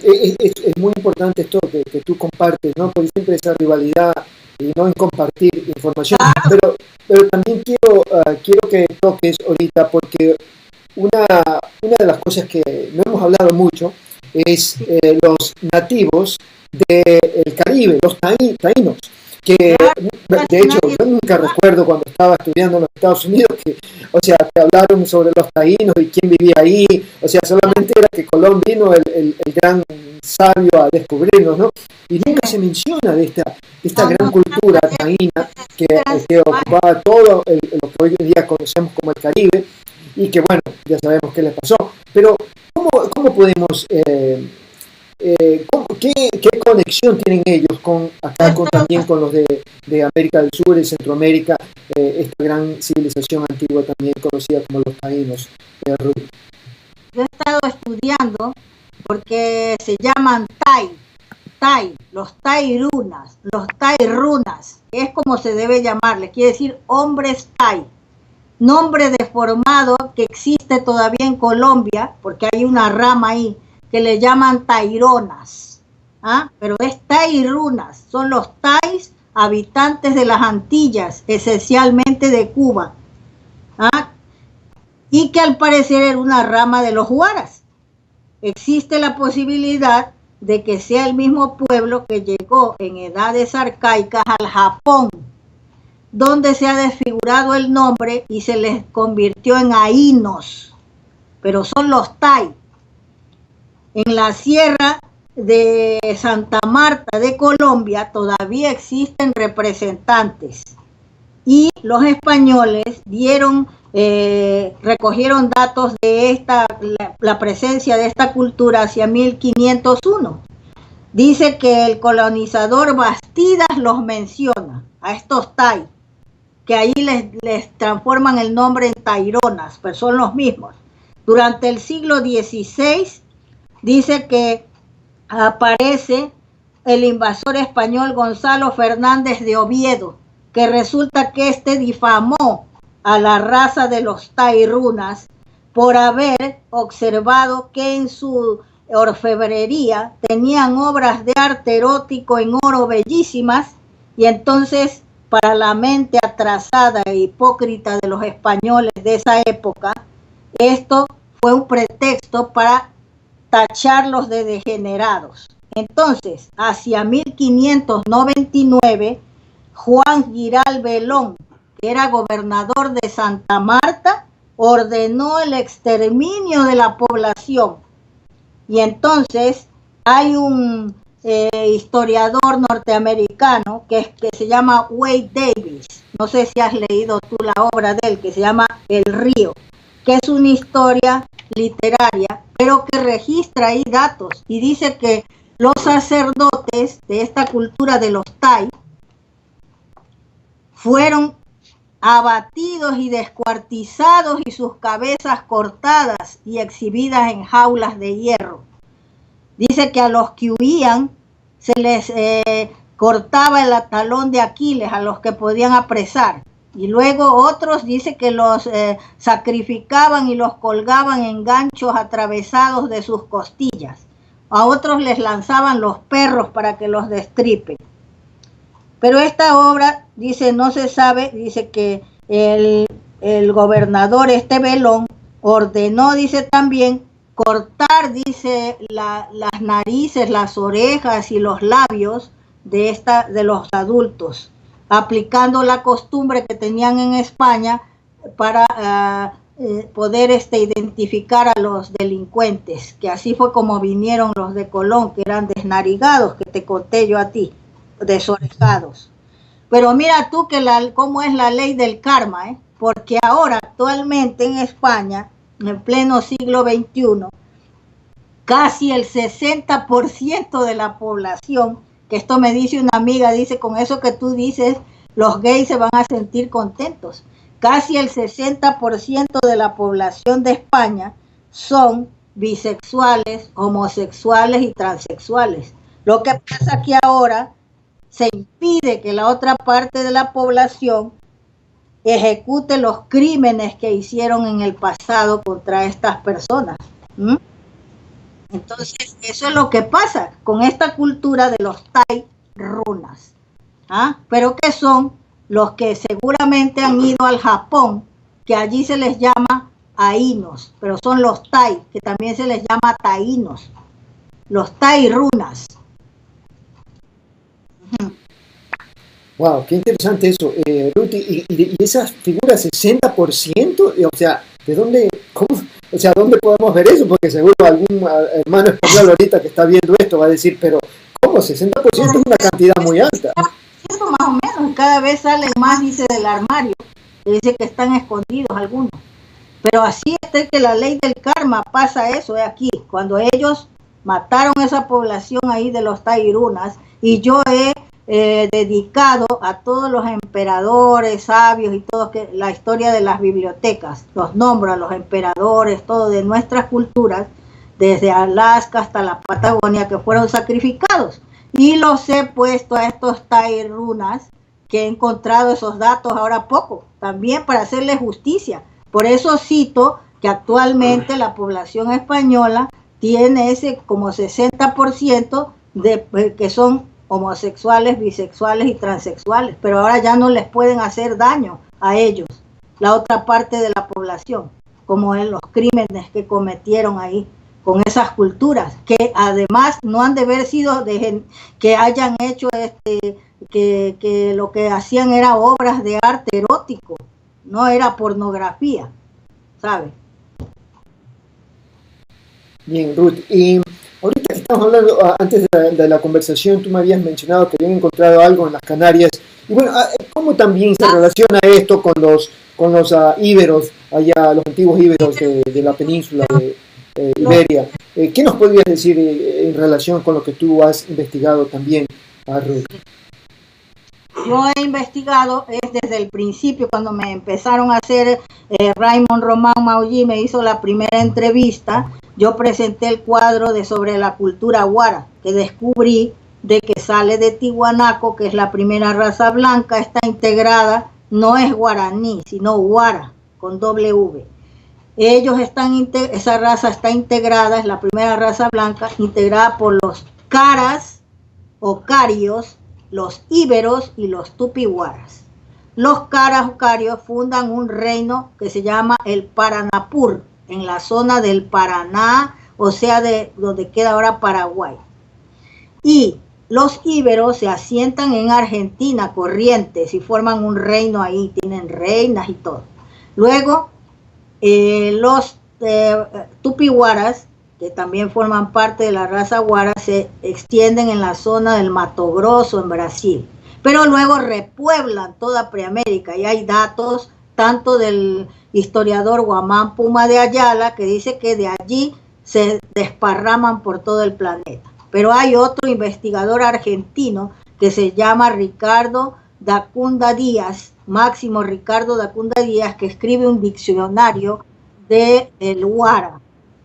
Speaker 1: es muy importante esto que tú compartes, ¿no? Porque siempre esa rivalidad y no en compartir información. Claro. Pero también quiero que toques ahorita, porque una de las cosas que no hemos hablado mucho es los nativos del Caribe, los taínos, que de hecho yo nunca recuerdo cuando estaba estudiando en los Estados Unidos que hablaron sobre los taínos y quién vivía ahí, solamente era que Colón vino el gran sabio a descubrirnos, ¿no? Y nunca se menciona de esta gran cultura taína que ocupaba todo lo que hoy en día conocemos como el Caribe, y que bueno, ya sabemos qué les pasó, pero ¿cómo podemos ¿qué conexión tienen ellos también con los de América del Sur y Centroamérica, esta gran civilización antigua también conocida como los taínos? Ruth.
Speaker 2: Yo he estado estudiando porque se llaman los tairunas, es como se debe llamarles, quiere decir hombres tai, nombre deformado que existe todavía en Colombia, porque hay una rama ahí que le llaman taironas, pero es tairunas, son los tais habitantes de las Antillas, esencialmente de Cuba, y que al parecer era una rama de los huaras. Existe la posibilidad de que sea el mismo pueblo que llegó en edades arcaicas al Japón, donde se ha desfigurado el nombre y se les convirtió en ainos, pero son los tai. En la sierra de Santa Marta de Colombia todavía existen representantes, y los españoles recogieron datos de la presencia de esta cultura hacia 1501. Dice que el colonizador Bastidas los menciona a estos tai, que ahí les transforman el nombre en taironas, pero son los mismos. Durante el siglo XVI dice que aparece el invasor español Gonzalo Fernández de Oviedo, que resulta que difamó a la raza de los tairunas por haber observado que en su orfebrería tenían obras de arte erótico en oro bellísimas, y entonces, para la mente atrasada e hipócrita de los españoles de esa época, esto fue un pretexto para tacharlos de degenerados. Entonces, hacia 1599, Juan Giral Belón, que era gobernador de Santa Marta, ordenó el exterminio de la población. Y entonces hay un historiador norteamericano que se llama Wade Davis, no sé si has leído tú la obra de él, que se llama El Río, que es una historia literaria, pero que registra ahí datos, y dice que los sacerdotes de esta cultura de los tai fueron abatidos y descuartizados y sus cabezas cortadas y exhibidas en jaulas de hierro. Dice que a los que huían se les cortaba el talón de Aquiles, a los que podían apresar. Y luego otros dice que los sacrificaban y los colgaban en ganchos atravesados de sus costillas. A otros les lanzaban los perros para que los destripen. Pero esta obra, dice, no se sabe, dice que el gobernador Belón ordenó, dice también, cortar, dice, las narices, las orejas y los labios de los adultos, aplicando la costumbre que tenían en España para poder identificar a los delincuentes, que así fue como vinieron los de Colón, que eran desnarigados, que te conté yo a ti, desorejados. Pero mira tú cómo es la ley del karma, porque ahora actualmente en España, en pleno siglo XXI, casi el 60% de la población, que esto me dice una amiga, dice, con eso que tú dices, los gays se van a sentir contentos. Casi el 60% de la población de España son bisexuales, homosexuales y transexuales. Lo que pasa aquí ahora se impide que la otra parte de la población ejecute los crímenes que hicieron en el pasado contra estas personas. ¿Mm? Entonces, eso es lo que pasa con esta cultura de los Tai runas. ¿Ah? Pero que son los que seguramente han ido al Japón, que allí se les llama ainos, pero son los Tai, que también se les llama taínos, los Tai runas.
Speaker 1: Wow, qué interesante eso. Ruth, y esas figuras 60%, o sea, ¿de dónde, cómo, o sea, dónde podemos ver eso? Porque seguro algún hermano español ahorita que está viendo esto va a decir, pero ¿cómo? 60% es una cantidad muy alta.
Speaker 2: Más o menos, cada vez salen más, dice, del armario, dice que están escondidos algunos. Pero así es que la ley del karma pasa eso aquí, cuando ellos mataron esa población ahí de los tairunas, y yo he dedicado a todos los emperadores, sabios y todo, que la historia de las bibliotecas, los nombro a los emperadores, todo de nuestras culturas, desde Alaska hasta la Patagonia, que fueron sacrificados. Y los he puesto a estos Tai runas, que he encontrado esos datos ahora poco, también para hacerle justicia. Por eso cito que actualmente la población española tiene ese como 60% de que son homosexuales, bisexuales y transexuales, pero ahora ya no les pueden hacer daño a ellos, la otra parte de la población, como en los crímenes que cometieron ahí con esas culturas, que además no han de haber sido que hayan hecho que lo que hacían era obras de arte erótico, no era pornografía, ¿sabes?
Speaker 1: Bien, Ruth, y ahorita que estamos hablando, antes de la conversación, tú me habías mencionado que habían encontrado algo en las Canarias, y bueno, ¿cómo también se relaciona esto con los íberos, allá, los antiguos íberos de la península de Iberia? ¿Qué nos podrías decir en relación con lo que tú has investigado también, Ruth?
Speaker 2: Yo he investigado desde el principio, cuando me empezaron a hacer Raymond Román Maulí, me hizo la primera entrevista, yo presenté el cuadro sobre la cultura guara, que descubrí de que sale de Tiwanaku, que es la primera raza blanca, está integrada, no es guaraní, sino guara, con W. Esa raza está integrada, es la primera raza blanca, integrada por los caras o carios, los íberos y los tupihuaras. Los caras o carios fundan un reino que se llama el Paranapur, en la zona del Paraná, o sea, de donde queda ahora Paraguay. Y los íberos se asientan en Argentina, Corrientes, y forman un reino ahí, tienen reinas y todo. Luego, los tupihuaras, que también forman parte de la raza guara, se extienden en la zona del Mato Grosso, en Brasil. Pero luego repueblan toda Preamérica, y hay datos tanto del historiador Guamán Puma de Ayala, que dice que de allí se desparraman por todo el planeta. Pero hay otro investigador argentino que se llama Ricardo Dacunda Díaz, Máximo Ricardo Dacunda Díaz, que escribe un diccionario del Guara,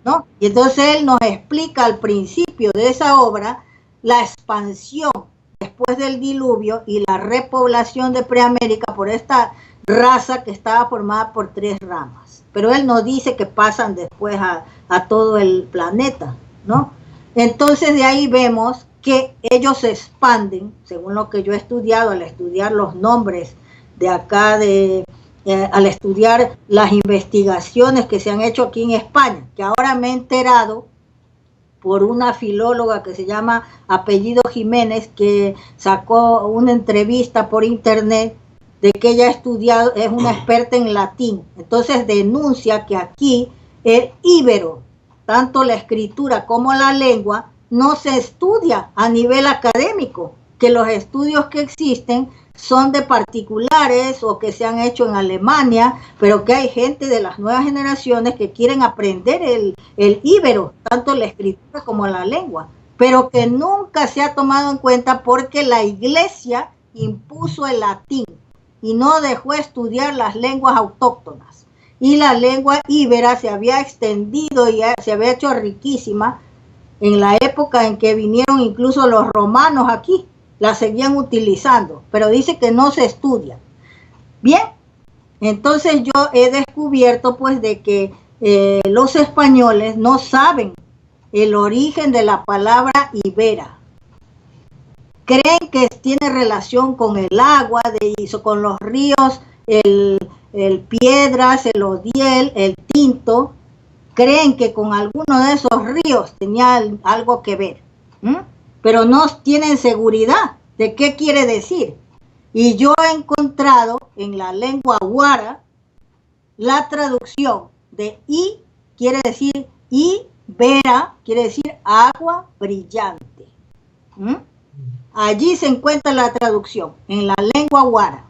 Speaker 2: ¿no? Y entonces él nos explica al principio de esa obra la expansión después del diluvio y la repoblación de Preamérica por esta raza que estaba formada por 3 ramas. Pero él nos dice que pasan después a todo el planeta, ¿no? Entonces de ahí vemos que ellos se expanden, según lo que yo he estudiado al estudiar los nombres de acá, al estudiar las investigaciones que se han hecho aquí en España, que ahora me he enterado por una filóloga que se llama Apellido Jiménez, que sacó una entrevista por internet de que ella ha estudiado, es una experta en latín. Entonces denuncia que aquí el íbero, tanto la escritura como la lengua, no se estudia a nivel académico. que los estudios que existen son de particulares o que se han hecho en Alemania, pero que hay gente de las nuevas generaciones que quieren aprender el íbero, tanto la escritura como la lengua, pero que nunca se ha tomado en cuenta porque la iglesia impuso el latín y no dejó estudiar las lenguas autóctonas. Y la lengua íbera se había extendido y se había hecho riquísima en la época en que vinieron incluso los romanos aquí, la seguían utilizando, pero dice que no se estudia. Bien, entonces yo he descubierto pues de que los españoles no saben el origen de la palabra ibera. Creen que tiene relación con el agua, con los ríos, el Piedras, el Odiel, el Tinto. Creen que con alguno de esos ríos tenía algo que ver, pero no tienen seguridad de qué quiere decir. Y yo he encontrado en la lengua guara la traducción de I, quiere decir ibera, quiere decir agua brillante. Allí se encuentra la traducción, en la lengua guara,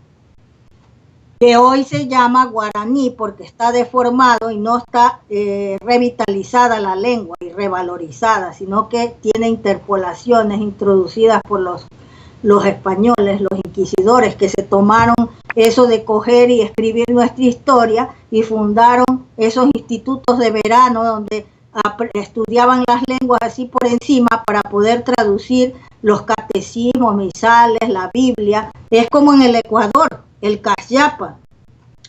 Speaker 2: que hoy se llama guaraní porque está deformado y no está revitalizada la lengua y revalorizada, sino que tiene interpolaciones introducidas por los españoles, los inquisidores, que se tomaron eso de coger y escribir nuestra historia y fundaron esos institutos de verano donde estudiaban las lenguas así por encima para poder traducir los catecismos, misales, la Biblia. Es como en el Ecuador, el Casyapa.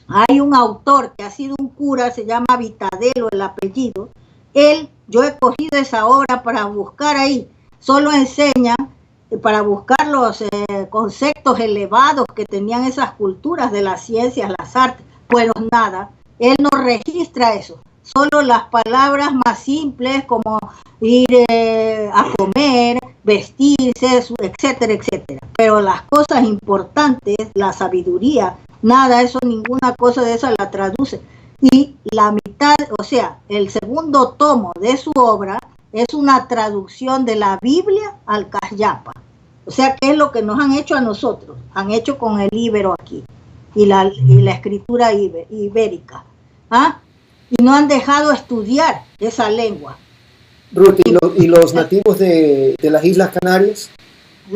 Speaker 2: Hay un autor que ha sido un cura, se llama Vitadelo el apellido. Yo he cogido esa obra para buscar ahí. Solo enseña para buscar los conceptos elevados que tenían esas culturas de las ciencias, las artes. Pues nada, él no registra eso. Solo las palabras más simples como ir a comer, vestirse, etcétera, etcétera. Pero las cosas importantes, la sabiduría, nada, eso, ninguna cosa de esa la traduce. Y la mitad, o sea, el segundo tomo de su obra es una traducción de la Biblia al Casyapa. O sea, ¿qué es lo que nos han hecho a nosotros? Han hecho con el íbero aquí y la escritura ibérica. Y no han dejado estudiar esa lengua.
Speaker 1: Ruth, ¿y los nativos de las Islas Canarias?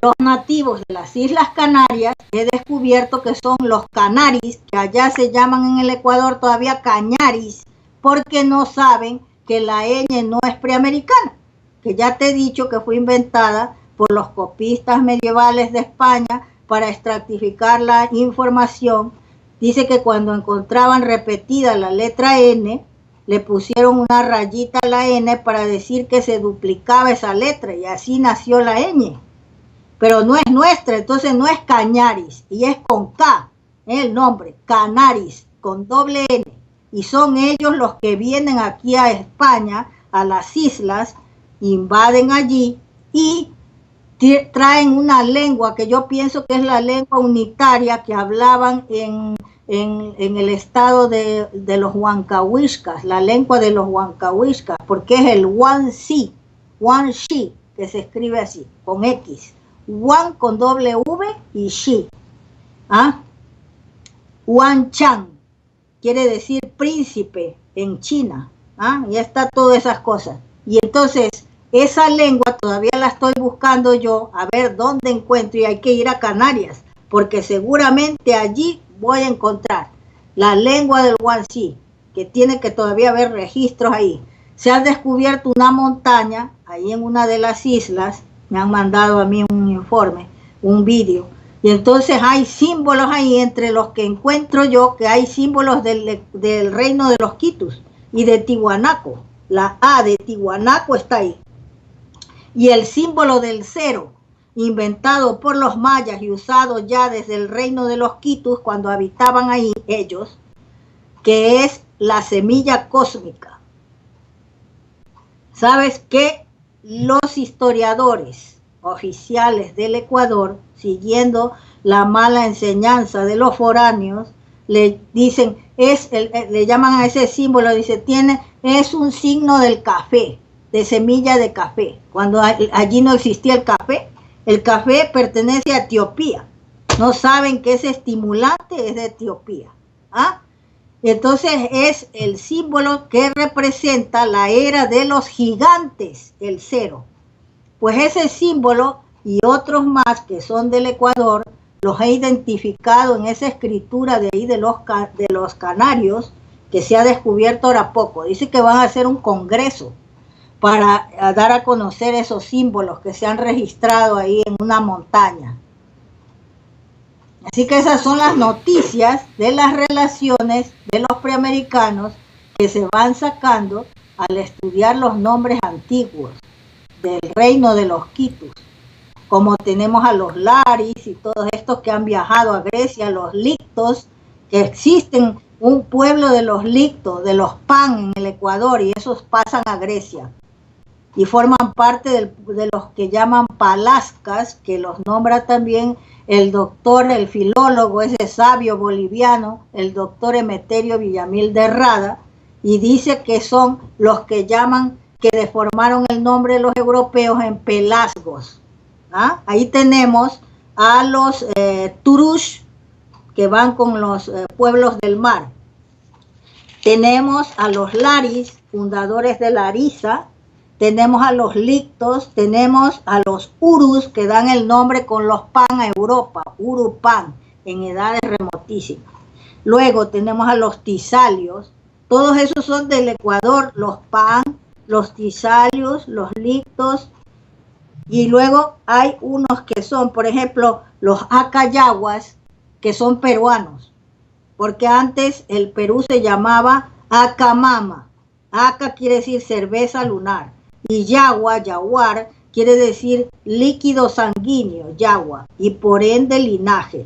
Speaker 2: Los nativos de las Islas Canarias he descubierto que son los canaris, que allá se llaman en el Ecuador todavía cañaris, porque no saben que la ñ no es preamericana, que ya te he dicho que fue inventada por los copistas medievales de España para estratificar la información. Dice que cuando encontraban repetida la letra N, le pusieron una rayita a la N para decir que se duplicaba esa letra y así nació la ñ. Pero no es nuestra, entonces no es cañaris y es con K, el nombre, canaris, con doble N. Y son ellos los que vienen aquí a España, a las islas, invaden allí y traen una lengua que yo pienso que es la lengua unitaria que hablaban en el estado de los huancahuiscas, la lengua de los huancahuiscas, porque es el Huanxi, que se escribe así, con X, Huan con doble V y Xi. Huanchan quiere decir príncipe en China, y está todas esas cosas. Y entonces esa lengua todavía la estoy buscando yo, a ver dónde encuentro, y hay que ir a Canarias, porque seguramente allí voy a encontrar la lengua del Huanxi, que tiene que todavía haber registros ahí. Se ha descubierto una montaña ahí en una de las islas, me han mandado a mí un informe, un vídeo, y entonces hay símbolos ahí entre los que encuentro yo, que hay símbolos del reino de los Quitus y de Tiwanaku. La A de Tiwanaku está ahí. Y el símbolo del cero, inventado por los mayas y usado ya desde el reino de los Quitus cuando habitaban ahí ellos, que es la semilla cósmica. ¿Sabes qué? Los historiadores oficiales del Ecuador, siguiendo la mala enseñanza de los foráneos, le dicen, le llaman a ese símbolo, dice, es un signo del café, de semilla de café, cuando allí no existía el café, El café pertenece a Etiopía. No saben que ese estimulante es de Etiopía. ¿Ah? Entonces es el símbolo que representa la era de los gigantes, el cero. Pues ese símbolo y otros más que son del Ecuador, los he identificado en esa escritura de ahí de los canarios, que se ha descubierto ahora poco. Dice que van a hacer un congreso para dar a conocer esos símbolos que se han registrado ahí en una montaña. Así que esas son las noticias de las relaciones de los preamericanos que se van sacando al estudiar los nombres antiguos del reino de los quitus, como tenemos a los laris y todos estos que han viajado a Grecia, los lictos, que existen un pueblo de los lictos, de los pan en el Ecuador, y esos pasan a Grecia y forman parte de los que llaman palascas, que los nombra también el doctor, el filólogo, ese sabio boliviano, el doctor Emeterio Villamil de Rada, y dice que son los que llaman, que deformaron el nombre de los europeos en pelasgos. ¿Ah? Ahí tenemos a los turush, que van con los pueblos del mar. Tenemos a los laris, fundadores de Larisa. Tenemos a los lictos, tenemos a los urus, que dan el nombre con los pan a Europa, urupan, en edades remotísimas. Luego tenemos a los tisalios, todos esos son del Ecuador, los pan, los tisalios, los lictos. Y luego hay unos que son, por ejemplo, los acayaguas, que son peruanos, porque antes el Perú se llamaba Acamama. Aca quiere decir cerveza lunar. Y yagua, yaguar, quiere decir líquido sanguíneo, yagua, y por ende linaje.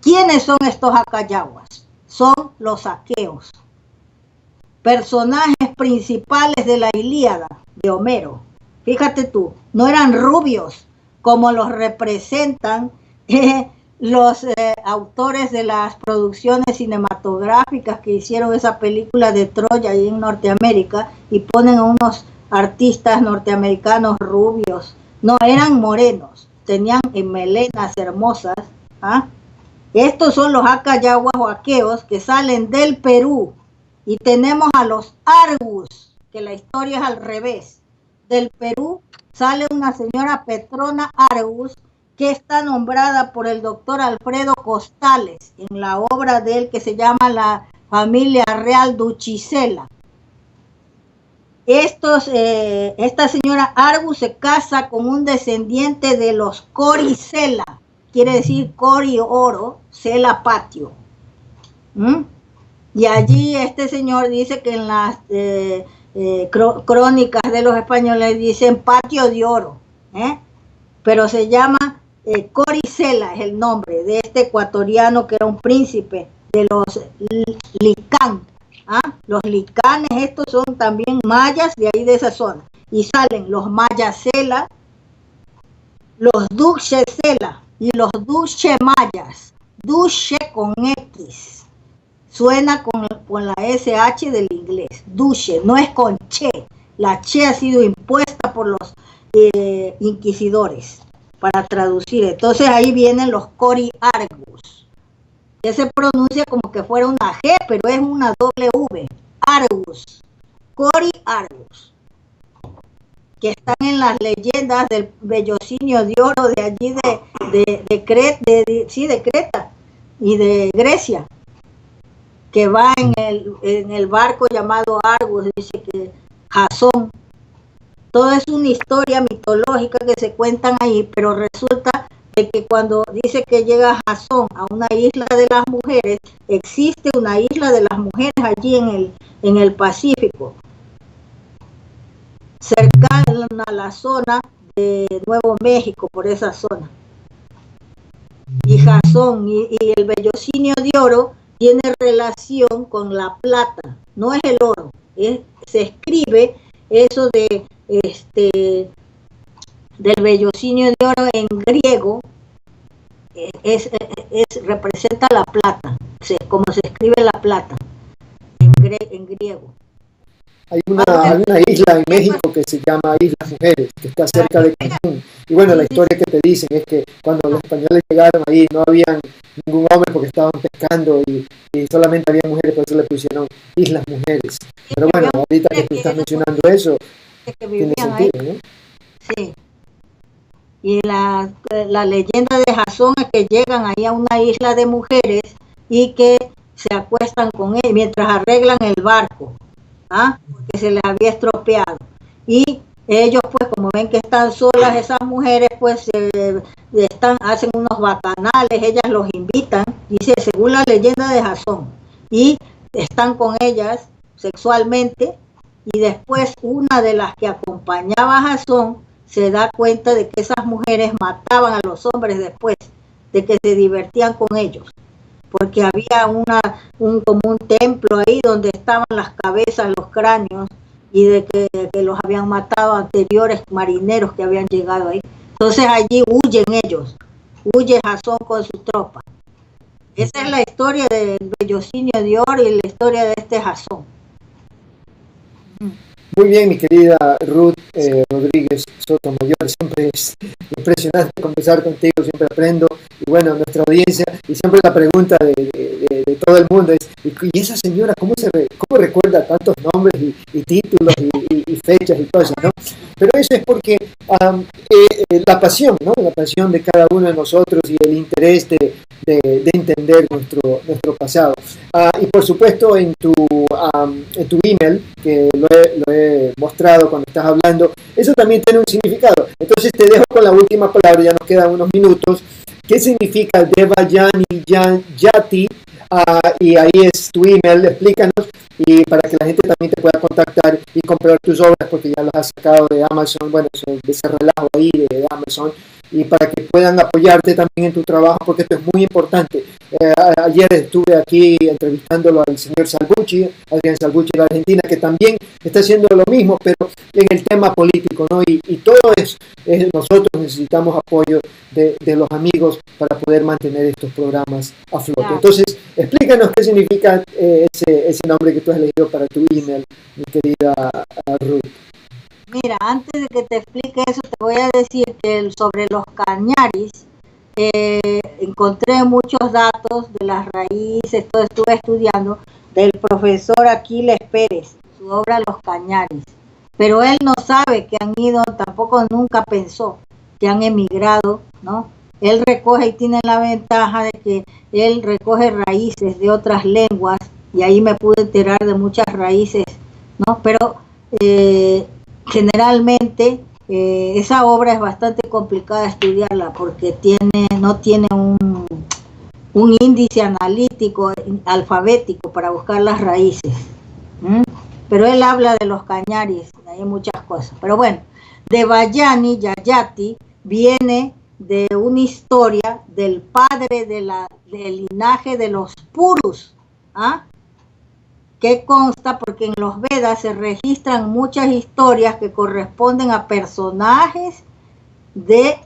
Speaker 2: ¿Quiénes son estos acayaguas? Son los aqueos, personajes principales de la Ilíada de Homero. Fíjate tú, no eran rubios como los representan los autores de las producciones cinematográficas que hicieron esa película de Troya ahí en Norteamérica, y ponen a unos artistas norteamericanos rubios. No, eran morenos, tenían melenas hermosas. ¿Ah? Estos son los acayaguas o aqueos que salen del Perú. Y tenemos a los argus, que la historia es al revés. Del Perú sale una señora Petrona Argus, que está nombrada por el doctor Alfredo Costales en la obra de él que se llama La Familia Real Duchicela. Esta señora Argus se casa con un descendiente de los Coricela, quiere decir Cori oro, Cela patio. Y allí este señor dice que en las crónicas de los españoles dicen patio de oro, pero se llama Coricela, es el nombre de este ecuatoriano que era un príncipe de los Licán. ¿Ah? Los licanes, estos son también mayas de ahí de esa zona, y salen los mayasela, los duchesela y los duche mayas. Duche con X, suena con la SH del inglés. Duche, no es con che, la che ha sido impuesta por los inquisidores para traducir. Entonces ahí vienen los Cori Argus, que se pronuncia como que fuera una G, pero es una doble V. Argus, Cori Argus, que están en las leyendas del Bellocinio de Oro de allí de Creta y de Grecia, que va en el barco llamado Argus, dice que Jasón. Todo es una historia mitológica que se cuentan ahí, pero resulta de que cuando dice que llega Jasón a una isla de las mujeres, existe una isla de las mujeres allí en el Pacífico, cercana a la zona de Nuevo México, por esa zona. Y Jasón y el Bellocinio de Oro tiene relación con la plata, no es el oro, se escribe eso del Bellocinio de Oro en griego, representa la plata, como se escribe la plata en griego.
Speaker 1: hay una isla en México que se llama Islas Mujeres, que está cerca de Cancún. Y bueno, la historia que te dicen es que cuando los españoles llegaron ahí no había ningún hombre porque estaban pescando y solamente había mujeres, por eso le pusieron Islas Mujeres. Pero bueno, ahorita que tú estás mencionando eso, tiene sentido, ¿no?
Speaker 2: Sí. Y la leyenda de Jasón es que llegan ahí a una isla de mujeres y que se acuestan con él mientras arreglan el barco, porque se les había estropeado. Y ellos, pues, como ven que están solas esas mujeres, pues hacen unos bacanales, ellas los invitan, dice, según la leyenda de Jasón, y están con ellas sexualmente, y después una de las que acompañaba a Jasón se da cuenta de que esas mujeres mataban a los hombres después, de que se divertían con ellos, porque había como un templo ahí donde estaban las cabezas, los cráneos, y de que los habían matado anteriores marineros que habían llegado ahí. Entonces allí huyen ellos, huye Jasón con su tropa. Esa es la historia del Bellocinio de Oro y la historia de este Jasón.
Speaker 1: Muy bien, mi querida Ruth Rodríguez Sotomayor, siempre es impresionante conversar contigo, siempre aprendo, y bueno, nuestra audiencia, y siempre la pregunta de todo el mundo es, ¿y esa señora cómo recuerda tantos nombres y títulos y fechas y cosas, ¿no? Pero eso es porque la pasión, ¿no? La pasión de cada uno de nosotros y el interés de entender nuestro pasado. Y por supuesto en tu email, que lo he mostrado cuando estás hablando, eso también tiene un significado. Entonces te dejo con la última palabra, ya nos quedan unos minutos. ¿Qué significa Devayani Yati? Y ahí es tu email, explícanos, y para que la gente también te pueda contactar y comprar tus obras, porque ya las has sacado de Amazon, bueno, de ese relajo ahí de Amazon, y para que puedan apoyarte también en tu trabajo, porque esto es muy importante. Ayer estuve aquí entrevistándolo al señor Salvucci, Adrián Salvucci de Argentina, que también está haciendo lo mismo, pero en el tema político, ¿no? Y todo nosotros necesitamos apoyo de los amigos para poder mantener estos programas a flote. Claro. Entonces, explícanos qué significa ese nombre que tú has elegido para tu email, mi querida Ruth.
Speaker 2: Mira, antes de que te explique eso, te voy a decir que sobre los cañaris, encontré muchos datos de las raíces, todo estuve estudiando, del profesor Aquiles Pérez, su obra Los Cañaris. Pero él no sabe que han ido, tampoco nunca pensó que han emigrado, ¿no? Él recoge y tiene la ventaja de que él recoge raíces de otras lenguas, y ahí me pude enterar de muchas raíces, ¿no? Pero generalmente esa obra es bastante complicada estudiarla porque no tiene un índice analítico, alfabético para buscar las raíces. Pero él habla de los cañaris, hay muchas cosas. Pero bueno, Devayani Yayati viene de una historia del padre del linaje de los Purus, que consta porque en los Vedas se registran muchas historias que corresponden a personajes de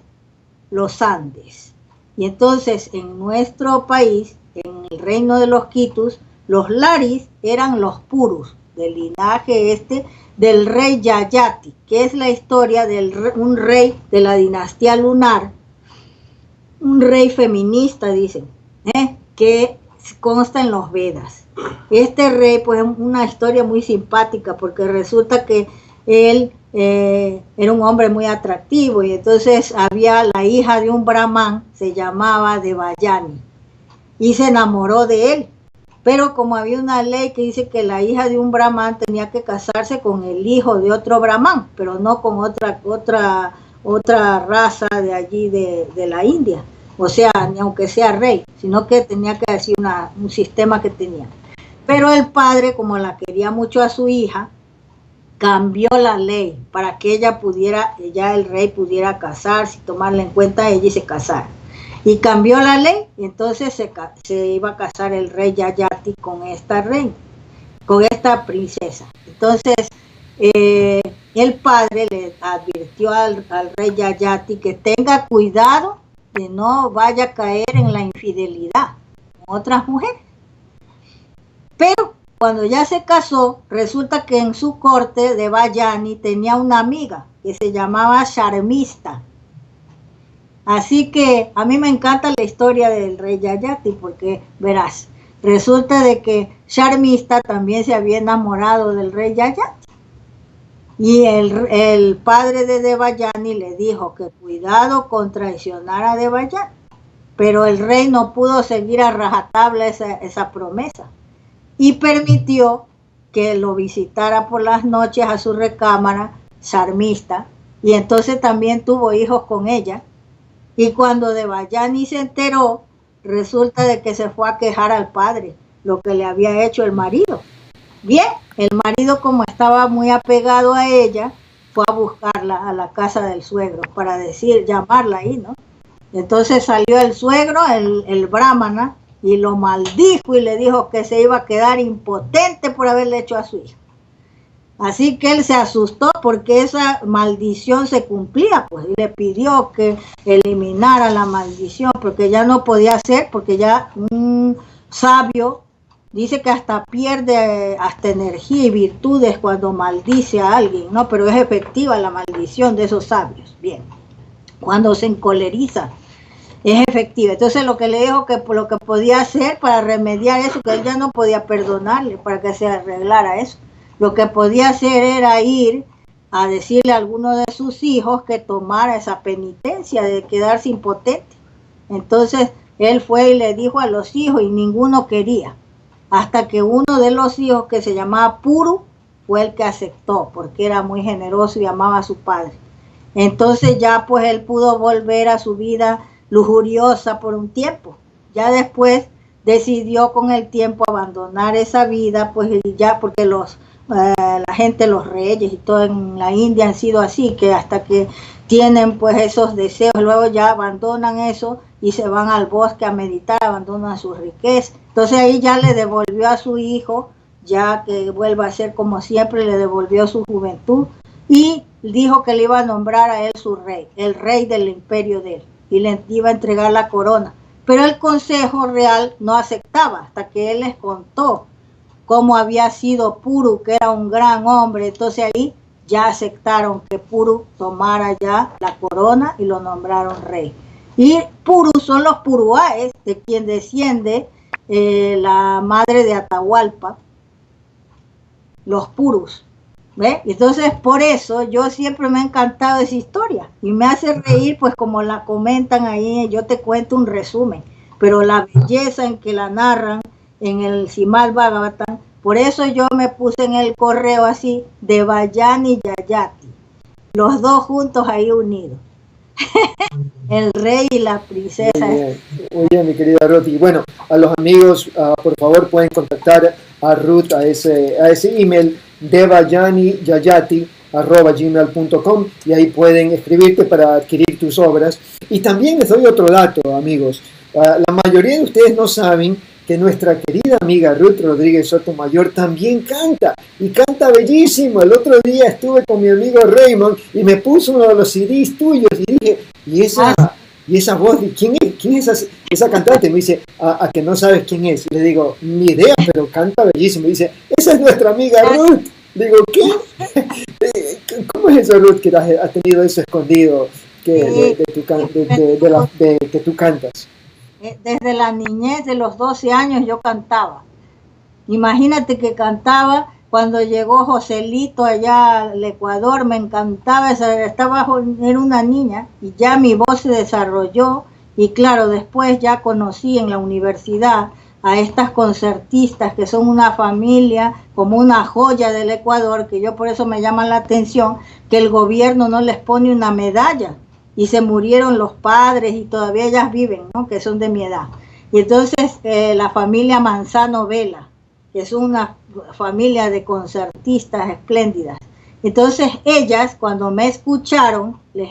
Speaker 2: los Andes. Y entonces en nuestro país, en el reino de los Quitus, los Laris eran los Purus, del linaje del rey Yayati, que es la historia de un rey de la dinastía lunar, un rey feminista, dicen, que consta en los Vedas. Este rey, pues, es una historia muy simpática porque resulta que él era un hombre muy atractivo y entonces había la hija de un brahman, se llamaba Devayani, y se enamoró de él. Pero como había una ley que dice que la hija de un brahman tenía que casarse con el hijo de otro brahman, pero no con otra raza de allí de la India. O sea, ni aunque sea rey, sino que tenía que decir un sistema que tenía. Pero el padre, como la quería mucho a su hija, cambió la ley para que el rey pudiera casarse y tomarla en cuenta a ella y se casara. Y cambió la ley, y entonces se iba a casar el rey Yayati con esta reina, con esta princesa. Entonces, el padre le advirtió al rey Yayati que tenga cuidado que no vaya a caer en la infidelidad con otras mujeres. Pero cuando ya se casó, resulta que en su corte de Bayani tenía una amiga que se llamaba Sharmista. Así que a mí me encanta la historia del rey Yayati porque, verás, resulta de que Sharmista también se había enamorado del rey Yayati. Y el padre de Devayani le dijo que cuidado con traicionar a Devayani. Pero el rey no pudo seguir a rajatabla esa promesa y permitió que lo visitara por las noches a su recámara, Sharmista, y entonces también tuvo hijos con ella. Y cuando Devayani se enteró, resulta de que se fue a quejar al padre, lo que le había hecho el marido. Bien, el marido, como estaba muy apegado a ella, fue a buscarla a la casa del suegro para llamarla ahí, ¿no? Entonces salió el suegro, el brahmana, y lo maldijo y le dijo que se iba a quedar impotente por haberle hecho a su hija. Así que él se asustó porque esa maldición se cumplía, pues, y le pidió que eliminara la maldición, porque ya no podía hacer, porque ya un sabio dice que hasta pierde hasta energía y virtudes cuando maldice a alguien, ¿no? Pero es efectiva la maldición de esos sabios. Bien, cuando se encoleriza, es efectiva. Entonces lo que le dijo que lo que podía hacer para remediar eso, que él ya no podía perdonarle para que se arreglara eso. Lo que podía hacer era ir a decirle a alguno de sus hijos que tomara esa penitencia de quedarse impotente. Entonces él fue y le dijo a los hijos y ninguno quería. Hasta que uno de los hijos, que se llamaba Puru, fue el que aceptó porque era muy generoso y amaba a su padre. Entonces ya pues él pudo volver a su vida lujuriosa por un tiempo. Ya después decidió con el tiempo abandonar esa vida, pues ya porque la gente, los reyes y todo en la India han sido así, que hasta que tienen pues esos deseos, luego ya abandonan eso y se van al bosque a meditar, abandonan su riqueza. Entonces ahí ya le devolvió a su hijo, ya que vuelva a ser como siempre, le devolvió su juventud y dijo que le iba a nombrar a él su rey, el rey del imperio de él, y le iba a entregar la corona. Pero el consejo real no aceptaba hasta que él les contó cómo había sido Puru, que era un gran hombre. Entonces ahí ya aceptaron que Puru tomara ya la corona y lo nombraron rey. Y Puru son los Puruáes, de quien desciende la madre de Atahualpa, los Purus. ¿Ve? Entonces por eso yo siempre me ha encantado esa historia y me hace reír, pues como la comentan ahí, yo te cuento un resumen, pero la belleza en que la narran en el Srimad Bhagavatam, por eso yo me puse en el correo así, Devayani y Yayati, los dos juntos ahí unidos. El rey y la princesa.
Speaker 1: Muy bien, mi querida Ruth. Y bueno, a los amigos, por favor, pueden contactar a Ruth a ese email devayaniyayati@gmail.com y ahí pueden escribirte para adquirir tus obras. Y también les doy otro dato, amigos. La mayoría de ustedes no saben que nuestra querida amiga Ruth Rodríguez Sotomayor también canta, y canta bellísimo. El otro día estuve con mi amigo Raymond y me puso uno de los CDs tuyos y dije, ¿y esa voz? ¿Quién es esa cantante? Me dice, ¿a que no sabes quién es? Le digo, ni idea, pero canta bellísimo. Dice, esa es nuestra amiga Ruth. Digo, ¿qué? ¿Cómo es eso, Ruth, que has tenido eso escondido que tú cantas?
Speaker 2: Desde la niñez de los 12 años yo cantaba. Imagínate que cantaba cuando llegó Joselito allá al Ecuador, me encantaba, era una niña y ya mi voz se desarrolló y claro, después ya conocí en la universidad a estas concertistas que son una familia, como una joya del Ecuador, que yo por eso me llama la atención que el gobierno no les pone una medalla. Y se murieron los padres y todavía ellas viven, ¿no? Que son de mi edad. Y entonces la familia Manzano Vela, que es una familia de concertistas espléndidas. Entonces ellas, cuando me escucharon, les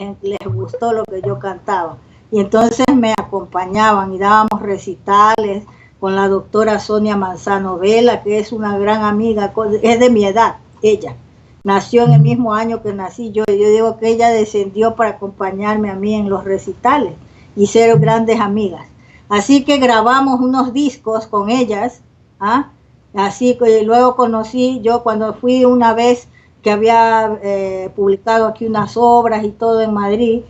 Speaker 2: gustó lo que yo cantaba. Y entonces me acompañaban y dábamos recitales con la doctora Sonia Manzano Vela, que es una gran amiga, es de mi edad, ella. Nació en el mismo año que nací yo. Yo digo que ella descendió para acompañarme a mí en los recitales y ser grandes amigas. Así que grabamos unos discos con ellas, Así que luego conocí, yo cuando fui una vez que había publicado aquí unas obras y todo en Madrid,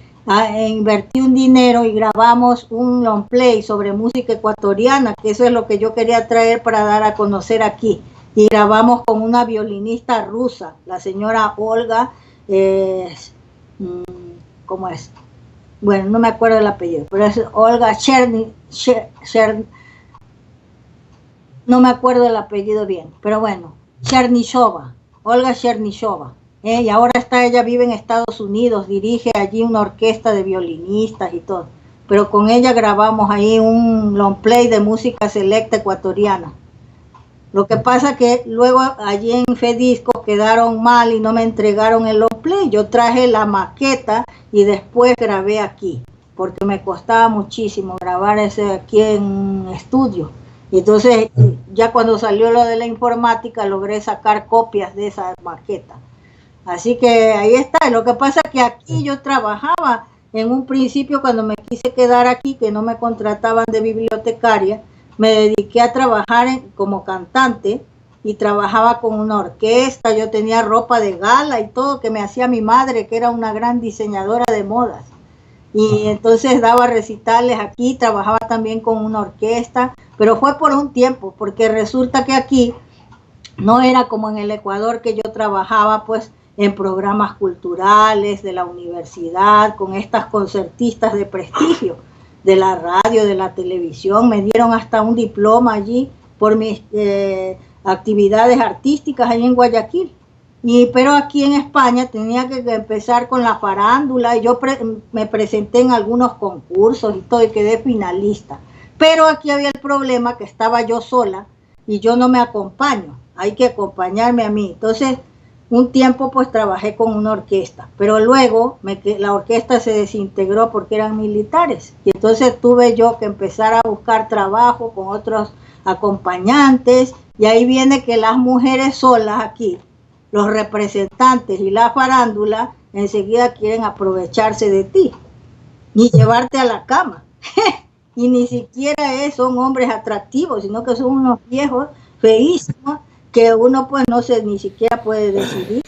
Speaker 2: invertí un dinero y grabamos un long play sobre música ecuatoriana, que eso es lo que yo quería traer para dar a conocer aquí. Y grabamos con una violinista rusa, la señora Olga, ¿cómo es? Bueno, no me acuerdo el apellido, pero es Olga no me acuerdo el apellido bien, pero bueno, Chernyshova, Olga Chernyshova. Y ahora ella vive en Estados Unidos, dirige allí una orquesta de violinistas y todo. Pero con ella grabamos ahí un long play de música selecta ecuatoriana. Lo que pasa que luego allí en Fedisco quedaron mal y no me entregaron el long play. Yo traje la maqueta y después grabé aquí, porque me costaba muchísimo grabar ese aquí en estudio. Y entonces ya cuando salió lo de la informática logré sacar copias de esa maqueta. Así que ahí está. Lo que pasa es que aquí yo trabajaba en un principio cuando me quise quedar aquí, que no me contrataban de bibliotecaria, me dediqué a trabajar como cantante y trabajaba con una orquesta. Yo tenía ropa de gala y todo que me hacía mi madre, que era una gran diseñadora de modas. Y entonces daba recitales aquí, trabajaba también con una orquesta, pero fue por un tiempo, porque resulta que aquí no era como en el Ecuador, que yo trabajaba pues en programas culturales de la universidad, con estas concertistas de prestigio, de la radio, de la televisión. Me dieron hasta un diploma allí por mis actividades artísticas ahí en Guayaquil. Pero aquí en España tenía que empezar con la farándula y yo me presenté en algunos concursos y todo y quedé finalista. Pero aquí había el problema que estaba yo sola y yo no me acompaño, hay que acompañarme a mí. Entonces, un tiempo pues trabajé con una orquesta, pero luego la orquesta se desintegró porque eran militares y entonces tuve yo que empezar a buscar trabajo con otros acompañantes y ahí viene que las mujeres solas aquí, los representantes y la farándula enseguida quieren aprovecharse de ti y llevarte a la cama. Y ni siquiera son hombres atractivos, sino que son unos viejos feísimos que uno pues no se ni siquiera puede decidir.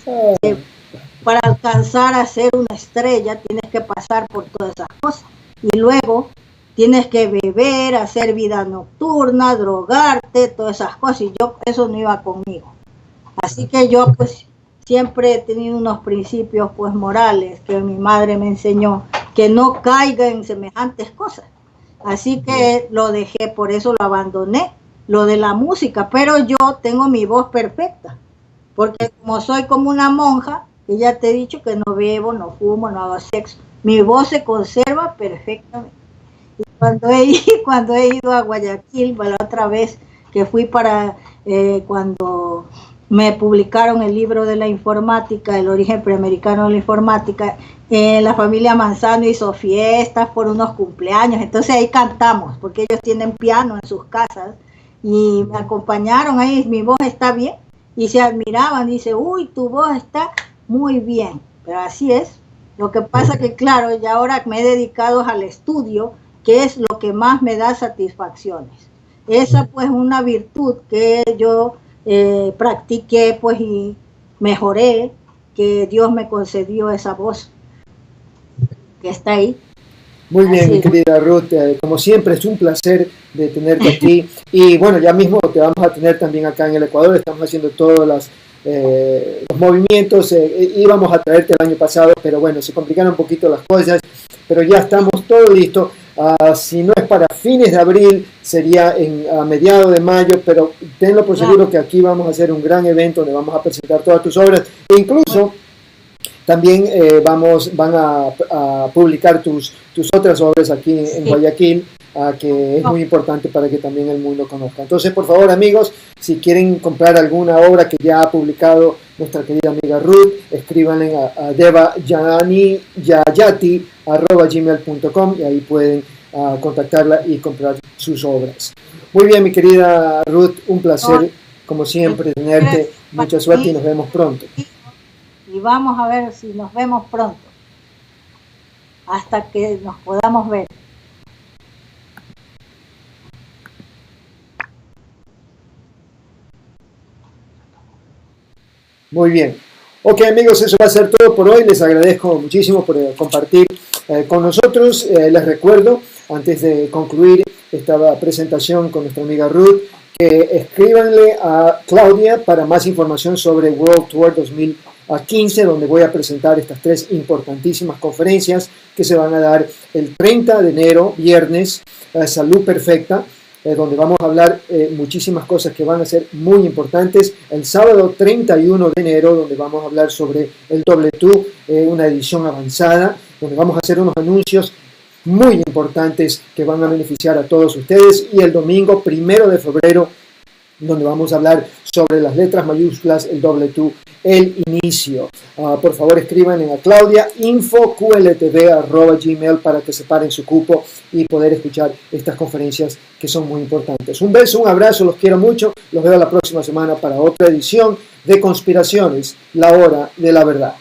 Speaker 2: Para alcanzar a ser una estrella tienes que pasar por todas esas cosas y luego tienes que beber, hacer vida nocturna, drogarte, todas esas cosas, y yo eso no iba conmigo. Así que yo pues siempre he tenido unos principios pues morales que mi madre me enseñó, que no caiga en semejantes cosas. Así que lo dejé, por eso lo abandoné, lo de la música, pero yo tengo mi voz perfecta, porque como soy como una monja, que ya te he dicho que no bebo, no fumo, no hago sexo, mi voz se conserva perfectamente. Y cuando he ido a Guayaquil, la otra vez que fui cuando me publicaron el libro de la informática, el origen preamericano de la informática, la familia Manzano hizo fiestas por unos cumpleaños, entonces ahí cantamos, porque ellos tienen piano en sus casas, y me acompañaron ahí, mi voz está bien, y se admiraban, dice, uy, tu voz está muy bien, pero así es. Lo que pasa que claro, ya ahora me he dedicado al estudio, que es lo que más me da satisfacciones. Esa pues una virtud que yo practiqué pues y mejoré, que Dios me concedió esa voz que está ahí.
Speaker 1: Muy bien, así, mi querida Ruth, como siempre es un placer de tenerte aquí y bueno, ya mismo te vamos a tener también acá en el Ecuador, estamos haciendo todos los movimientos, íbamos a traerte el año pasado, pero bueno, se complicaron un poquito las cosas, pero ya estamos todo listo. Si no es para fines de abril, sería a mediados de mayo, pero tenlo por seguro que aquí vamos a hacer un gran evento donde vamos a presentar todas tus obras e incluso también van a publicar tus otras obras aquí en Guayaquil, que es muy importante para que también el mundo conozca. Entonces, por favor, amigos, si quieren comprar alguna obra que ya ha publicado nuestra querida amiga Ruth, escríbanle a devayati@gmail.com y ahí pueden contactarla y comprar sus obras. Muy bien, mi querida Ruth, un placer, como siempre, tenerte. Mucha suerte y nos vemos pronto.
Speaker 2: Y vamos a ver si nos vemos pronto, hasta que nos podamos ver.
Speaker 1: Muy bien. Ok, amigos, eso va a ser todo por hoy. Les agradezco muchísimo por compartir con nosotros. Les recuerdo, antes de concluir esta presentación con nuestra amiga Ruth, que escríbanle a Claudia para más información sobre World Tour 2015, donde voy a presentar estas 3 importantísimas conferencias que se van a dar el 30 de enero, viernes, Salud Perfecta, donde vamos a hablar muchísimas cosas que van a ser muy importantes. El sábado 31 de enero, donde vamos a hablar sobre el W2, una edición avanzada, donde vamos a hacer unos anuncios muy importantes que van a beneficiar a todos ustedes. Y el domingo 1 de febrero, donde vamos a hablar sobre las letras mayúsculas, el W2, el inicio. Por favor, escriban a Claudia, info.qltv@gmail, para que separen su cupo y poder escuchar estas conferencias que son muy importantes. Un beso, un abrazo, los quiero mucho. Los veo la próxima semana para otra edición de Conspiraciones, la hora de la verdad.